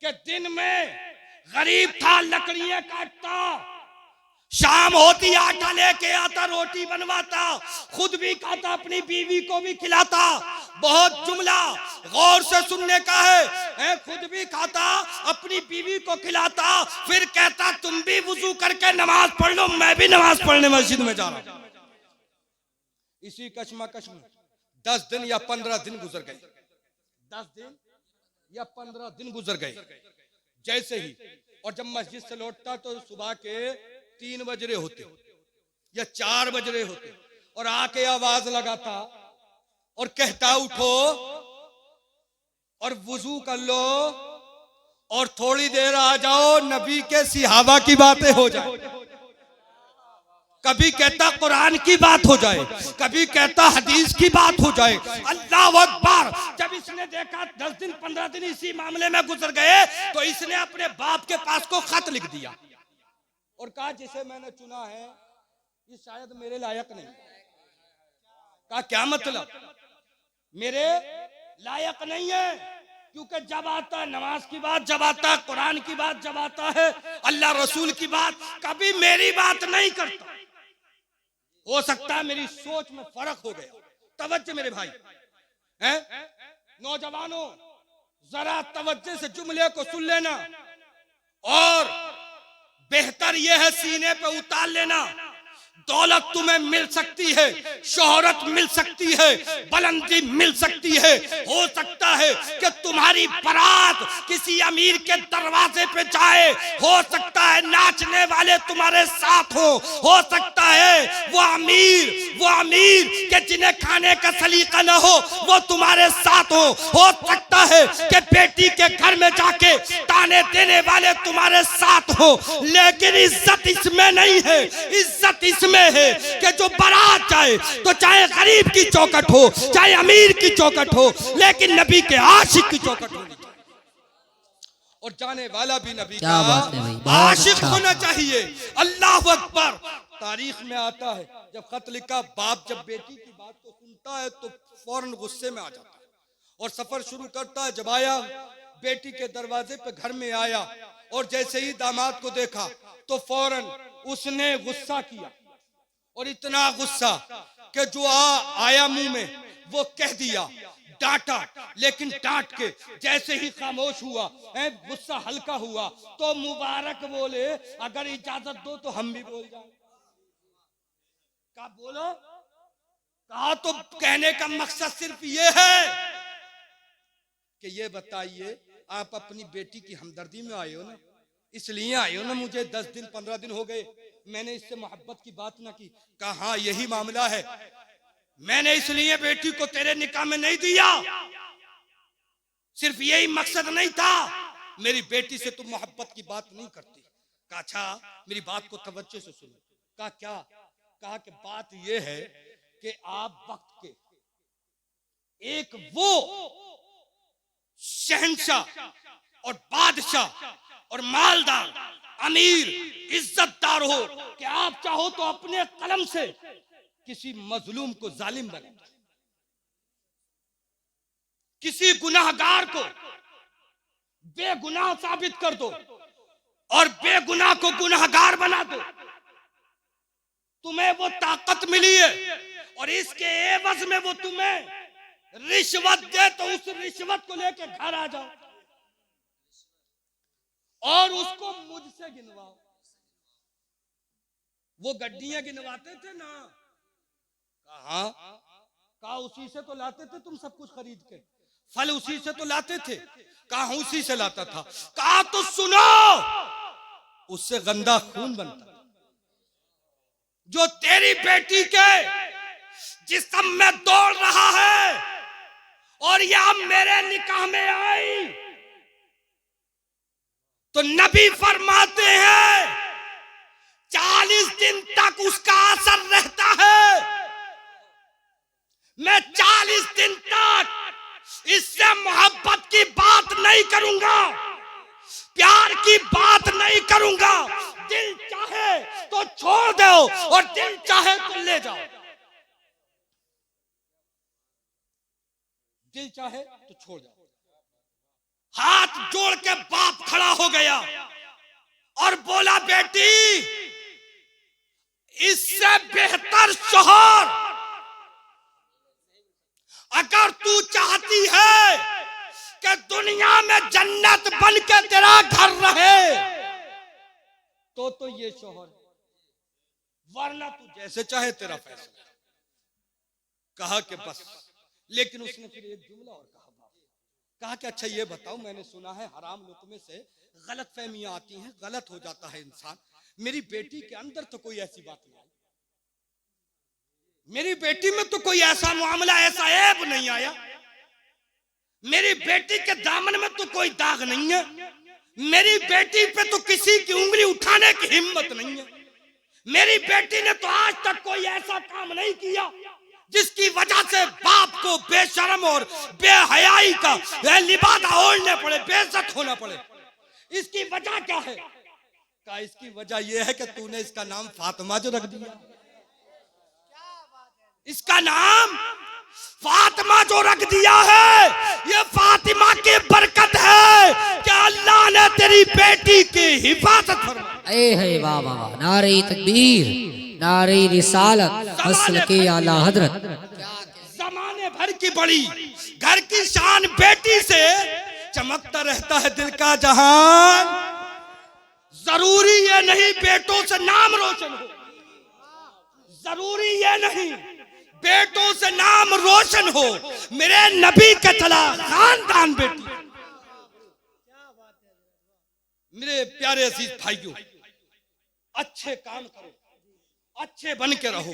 कि दिन में गरीब था, लकड़ियां काटता, शाम होती आटा लेके आता, रोटी बनवाता, खुद भी खाता, अपनी बीवी को भी खिलाता। बहुत जुमला गौर से सुनने का है। खुद भी खाता, अपनी बीवी को खिलाता, फिर कहता तुम भी वुजू करके नमाज पढ़ लो, मैं भी नमाज पढ़ने मस्जिद में जा रहा हूं। इसी कश्मकश में 10 दिन या 15 दिन गुजर गए। 10 दिन या 15 दिन गुजर गए जैसे ही। और जब मस्जिद से लौटता तो सुबह के 3 बज रहे होते या 4 बज रहे होते, और आके आवाज लगाता और कहता उठो और वुजू कर लो और थोड़ी देर आ जाओ, नबी के सिहाबा की बातें हो जाए। कभी कहता कुरान की बात हो जाए, कभी कहता हदीस की बात हो जाए। अल्लाह अकबर। जब इसने देखा 10 दिन 15 दिन इसी मामले में गुजर गए, तो इसने अपने बाप के पास को खत लिख दिया और कहा जिसे मैंने चुना है ये शायद मेरे लायक नहीं। कहा क्या मतलब? मेरे लायक नहीं है, क्योंकि जब आता है नमाज की बात, जब आता है कुरान की बात, जब आता है अल्लाह रसूल की बात, कभी मेरी बात नहीं करता। हो सकता है मेरी सोच में फर्क हो गया। तवज्जो मेरे भाई, हैं? नौजवानों जरा तवज्जो से जुमले को सुन लेना, और बेहतर यह है सीने पे उतार लेना। दौलत तुम्हें मिल सकती है, शोहरत मिल सकती है, बुलंदी मिल सकती है। हो सकता है कि तुम्हारी बारात किसी अमीर के दरवाजे पे जाए, हो सकता है नाचने वाले तुम्हारे साथ हो सकता है वो अमीर के जिन्हें खाने का सलीका न हो वो तुम्हारे साथ हो सकता है कि बेटी के घर में जाके ताने देने वाले तुम्हारे साथ हो। लेकिन इज्जत इसमें नहीं है, इज्जत इसमें है कि जो बारात जाए तो चाहे गरीब की चौखट हो, चाहे अमीर की चौखट हो, लेकिन नबी के आशिक की चौखट होनी चाहिए। और जाने वाला भी नबी का आशिक होना चाहिए। अल्लाह अकबर। तारीख में आता है जब खत लिखा, बाप जब बेटी की बात को सुनता है तो फौरन गुस्से में आ जाता है और सफर शुरू करता है। जब आया बेटी के दरवाजे पे घर में आया और जैसे ही दामाद को देखा तो फौरन उसने गुस्सा किया, और इतना गुस्सा कि जो आया मुंह में वो कह दिया, डांटा, लेकिन डांट के जैसे ही खामोश हुआ, गुस्सा हल्का हुआ, तो मुबारक बोले अगर इजाजत दो तो हम भी बोल जाए। कहा बोलो? कहा तो कहने का मकसद सिर्फ ये है कि ये बताइए आप अपनी बेटी की हमदर्दी में आए हो ना, इसलिए आए हो ना। मुझे 10 दिन 15 दिन हो गए, मैंने इससे मोहब्बत की बात ना की। कहा हाँ यही मामला है, मैंने इसलिए बेटी को तेरे निकाह में नहीं दिया, सिर्फ यही मकसद नहीं था, मेरी बेटी से तुम मोहब्बत की बात नहीं करती। कहा अच्छा मेरी बात को तवज्जो से सुनो। कहा क्या? कहा कि बात यह है कि आप वक्त के एक वो शहंशाह और बादशाह और मालदार अमीर इज्जतदार हो कि आप चाहो तो अपने कलम से किसी मजलूम को जालिम बना दो, किसी गुनाहगार को बेगुनाह साबित कर दो और बेगुनाह को गुनाहगार बना दो। तुम्हें वो ताकत मिली है और इसके एवज में वो तुम्हें रिश्वत दे तो उस रिश्वत को लेके घर आ जाओ और उसको मुझसे गिनवाओ। वो गड्डियां गिनवाते थे ना, कहा उसी से तो लाते थे तुम सब कुछ खरीद के, फल उसी से तो लाते थे, कहा उसी से लाता था। कहा तो सुनो, उससे गंदा खून बनता था। जो तेरी बेटी के जिस्म में दौड़ रहा है और या मेरे निकाह में आई तो नबी फरमाते हैं 40 दिन तक उसका असर रहता है। मैं 40 दिन तक इससे मोहब्बत की बात नहीं करूंगा, प्यार की बात नहीं करूंगा। दिल चाहे तो छोड़ दो और दिल चाहे तो ले जाओ, दिल चाहे तो छोड़ जाओ। हाथ जोड़ के बाप खड़ा हो गया बेटी, इससे बेहतर शोहर अगर तू चाहती है कि दुनिया में जन्नत बन के तेरा घर रहे तो ये शोहर, वरना तू जैसे चाहे तेरा फैसला। कहा कि बस, लेकिन उसने फिर एक जुमला और कहा कि अच्छा ये बताओ, मैंने सुना है हराम लुक़मे से गलत फहमियां आती हैं, गलत हो जाता है इंसान। मेरी बेटी के अंदर तो कोई ऐसी बात नहीं आई, मेरी बेटी में तो कोई ऐसा मामला, ऐसा ऐब नहीं आया, मेरी बेटी के दामन में तो कोई दाग नहीं है, मेरी बेटी पे तो किसी की उंगली उठाने की हिम्मत नहीं है, मेरी बेटी ने तो आज तक कोई ऐसा काम नहीं किया जिसकी वजह से बाप को बेशर्म और बेहयाई का लिबादा ओढ़ने पड़े, बेइज्जत होना पड़े। इसकी वजह क्या है? का इसकी वजह यह है कि तूने इसका नाम फातिमा जो रख दिया, इसका नाम फातिमा जो रख दिया है, ये फातिमा की बरकत है कि अल्लाह ने तेरी बेटी की हिफाजत फरमाई। है वाह वाह वाह, नारे तकबीर, नारे रिसालत, मसलके आला हजरत। जमाने भर की बड़ी घर की शान बेटी से चमकता रहता है दिल का जहान। जरूरी ये नहीं बेटों से नाम रोशन हो, जरूरी ये नहीं बेटों से नाम रोशन हो, मेरे नबी का चला खानदान बेटी। मेरे प्यारे अजीज भाइयों, अच्छे काम करो, अच्छे बन के रहो,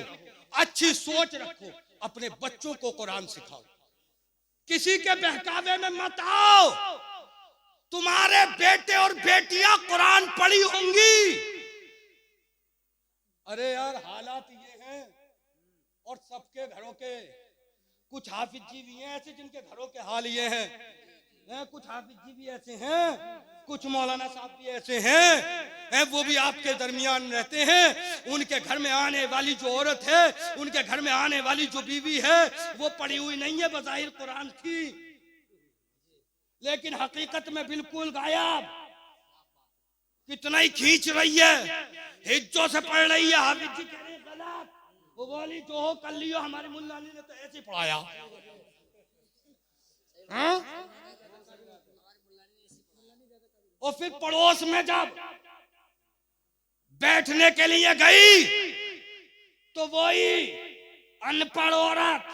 अच्छी सोच रखो, अपने बच्चों को कुरान सिखाओ, किसी के बहकावे में मत आओ। तुम्हारे बेटे और बेटियां कुरान पढ़ी होंगी। अरे यार, हालात ये हैं, और सबके घरों के कुछ हाफिज जी भी हैं ऐसे जिनके घरों के हाल ये हैं, कुछ हाफिज जी भी ऐसे हैं, कुछ मौलाना साहब भी ऐसे हैं, वो भी आपके दरमियान रहते हैं। उनके घर में आने वाली जो औरत है, उनके घर में आने वाली जो बीवी है, वो पढ़ी हुई नहीं है, बज़ाहिर कुरान थी, लेकिन हकीकत में बिल्कुल गायब। कितना ही खींच रही है, हिज्जों से पढ़ रही है। हाफिज जी कह रहे हैं गलत, वो बोली जो हो कर लियो, हमारे मुल्ला ने तो ऐसे पढ़ाया। और फिर पड़ोस में जब बैठने के लिए गई तो वही अनपढ़ औरत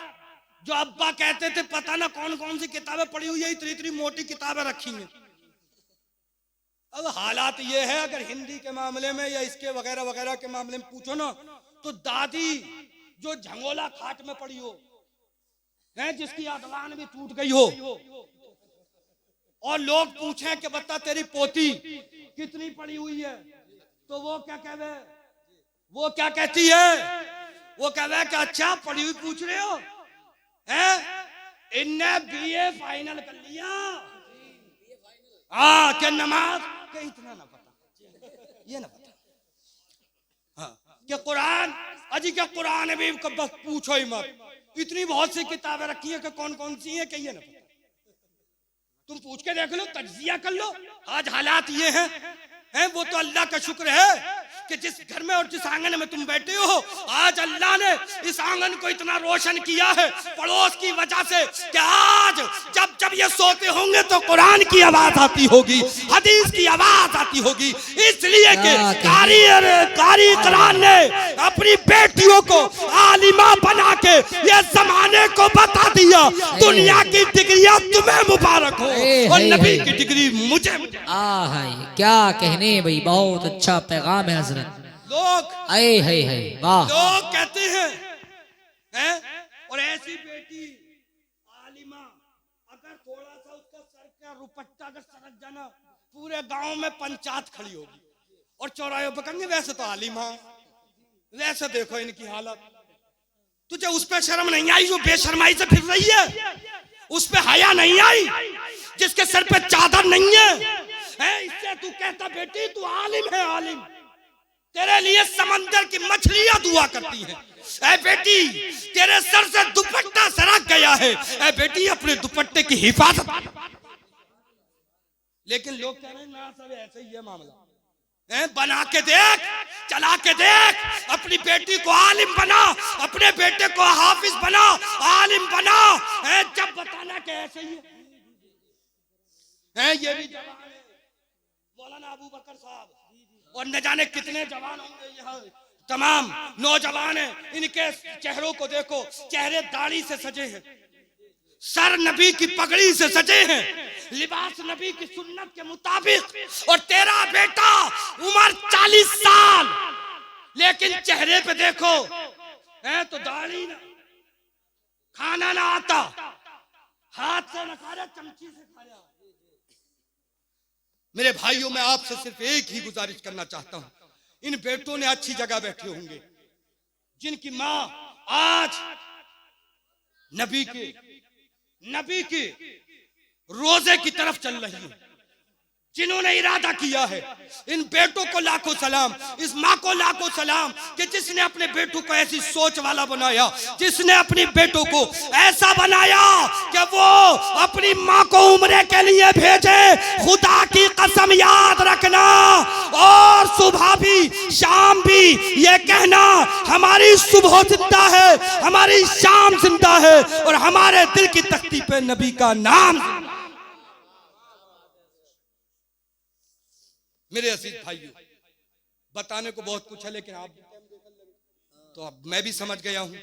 जो अब्बा कहते थे पता ना कौन कौन सी किताबें पढ़ी हुई है, इतनी इतनी मोटी किताबें रखी हैं। अब हालात ये है, अगर हिंदी के मामले में या इसके वगैरह वगैरह के मामले में पूछो ना, तो दादी जो झंगोला खाट में पड़ी हो, है जिसकी अदवान भी टूट गई हो, और लोग पूछें कि बता तेरी पोती कितनी पड़ी हुई है, तो वो क्या कहवे, वो क्या कहती है, वो कहवे कि अच्छा पड़ी हुई पूछ रहे हो, हैं इनने बीए फाइनल कर लिया, हाँ क्या नमाज के इतना ना पता, ये ना पता, हाँ क्या कुरान, अजी क्या कुरान भी बस पूछो ही मत, इतनी बहुत सी किताबें रखी है कि कौन कौन सी है कि ये ना पता। तुम पूछ के देख लो, तज्जिया कर लो। आज हालात ये हैं, वो तो अल्लाह का शुक्र है कि जिस घर में और जिस आंगन में तुम बैठे हो, आज अल्लाह ने इस आंगन को इतना रोशन किया है पड़ोस की वजह से कि आज जब जब ये सोते होंगे तो कुरान की आवाज आती होगी, हदीस की आवाज आती होगी, इसलिए कि कारी कुरान ने अपनी बेटियों को आलिमा बना के ये जमाने को बता दिया, दुनिया की डिग्रियां तुम्हें मुबारक हो और नबी की डिग्री मुझे। क्या कहने भाई, बहुत अच्छा पैगाम है हजरत। लोग वाह, लोग कहते हैं और ऐसी बेटी आलिमा अगर थोड़ा सा उसका सर का रुपट्टा अगर सरक जाना, पूरे गांव में पंचायत खड़ी होगी और चौराहे पर कहेंगे वैसे तो आलिमा, वैसे देखो इनकी हालत। तुझे उस पर शर्म नहीं आई जो बेशर्माई से फिर रही है, उस पे हया नहीं आई जिसके सर पे चादर नहीं है, इससे तू कहता बेटी तू आलिम है, आलिम तेरे लिए समंदर की मछलियां दुआ करती हैं। ऐ बेटी तेरे सर से दुपट्टा सरक गया है, ऐ बेटी अपने दुपट्टे की हिफाजत। लेकिन लोग कह रहे हैं ना सब ऐसे ही है मामला, बना के देख, चला के देख, अपनी बेटी को आलिम बना, अपने बेटे को हाफिज बना, आलिम बना। जब बताना कि ऐसे ही है, ये भी जवान है मौलाना अबू बकर साहब, और न जाने कितने जवान होंगे यहाँ, तमाम नौजवान हैं। इनके चेहरों को देखो, चेहरे दाढ़ी से सजे हैं, सर नबी की पगड़ी से सजे हैं, लिबास नबी की सुन्नत के मुताबिक। और तेरा बेटा उम्र 40 साल, लेकिन चेहरे पे देखो तो दाढ़ी ना, खाना ना आता, हाथ से न खा रहा, चमची से खा रहा। मेरे भाइयों, मैं आपसे सिर्फ एक ही गुजारिश करना चाहता हूं, इन बेटों ने अच्छी जगह बैठे होंगे, जिनकी मां आज नबी के रोजे की तरफ चल रही है, जिन्होंने इरादा किया है, इन बेटों को लाखों सलाम, इस माँ को लाखों सलाम कि जिसने अपने बेटों को ऐसी सोच वाला बनाया, जिसने अपनी बेटों को ऐसा बनाया कि वो अपनी माँ को उम्रे के लिए भेजे। खुदा की कसम याद रखना, और सुबह भी शाम भी ये कहना, हमारी सुबह जिंदा है, हमारी शाम जिंदा है, और हमारे दिल की तख्ती पे नबी का नाम। मेरे अजीज भाइयों, बताने को बहुत कुछ है, लेकिन आप तो अब मैं भी समझ गया हूं।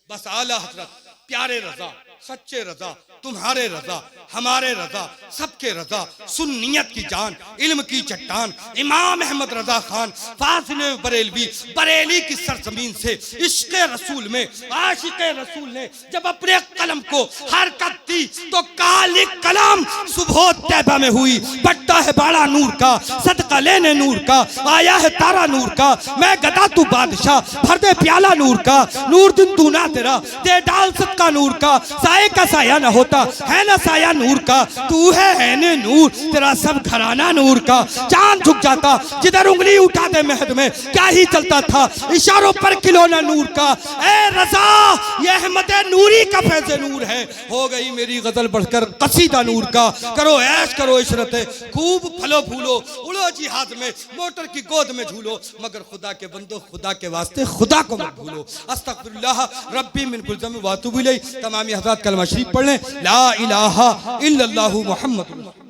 बस आला हजरत, प्यारे रजा, सच्चे रजा, तुम्हारे रजा, हमारे रजा, सबके रजा, सुन्नियत की जान, इल्म की चट्टान, इमाम अहमद रजा खान फाजिल बरेलवी, बरेली की सरजमीन से इश्क रसूल में, आशिक रसूल ने जब अपने कलम को हरकत दी तो काली कलम सुबह तैबा में हुई। बट्टा है बाड़ा नूर का, सदका लेने नूर का, आया है तारा नूर का, मैं गदा तू बादशाह, भर दे प्याला नूर का, नूर दिन तू ना तेरा, दे डाल सदका नूर का, साए का साया ना होता, है ना साया नूर का, तू है ने नूर, तेरा सब घराना नूर का। चांद झुक जाता जिधर उंगली उठा दे महद में, क्या ही चलता था इशारों पर खिलौना नूर का। ए रजा, ये अहमद नूरी का फैज़ नूर है, हो गई मेरी गजल बढ़कर कसीदा नूर का। करो ऐश करो इशरत, खूब फलो फूलो, उड़ो जिहाद में, मोटर की गोद में झूलो, मगर खुदा के बंदो, खुदा के वास्ते खुदा को मत भूलो। अस्तगफिरुल्लाह रब्बी मिन कुल ज़म्ब व अतूबु इलैह। तमामी हज़रात कलमा शरीफ पढ़ लें, ला इलाहा इल्लल्लाहु मुहम्मदुर रसूलुल्लाह।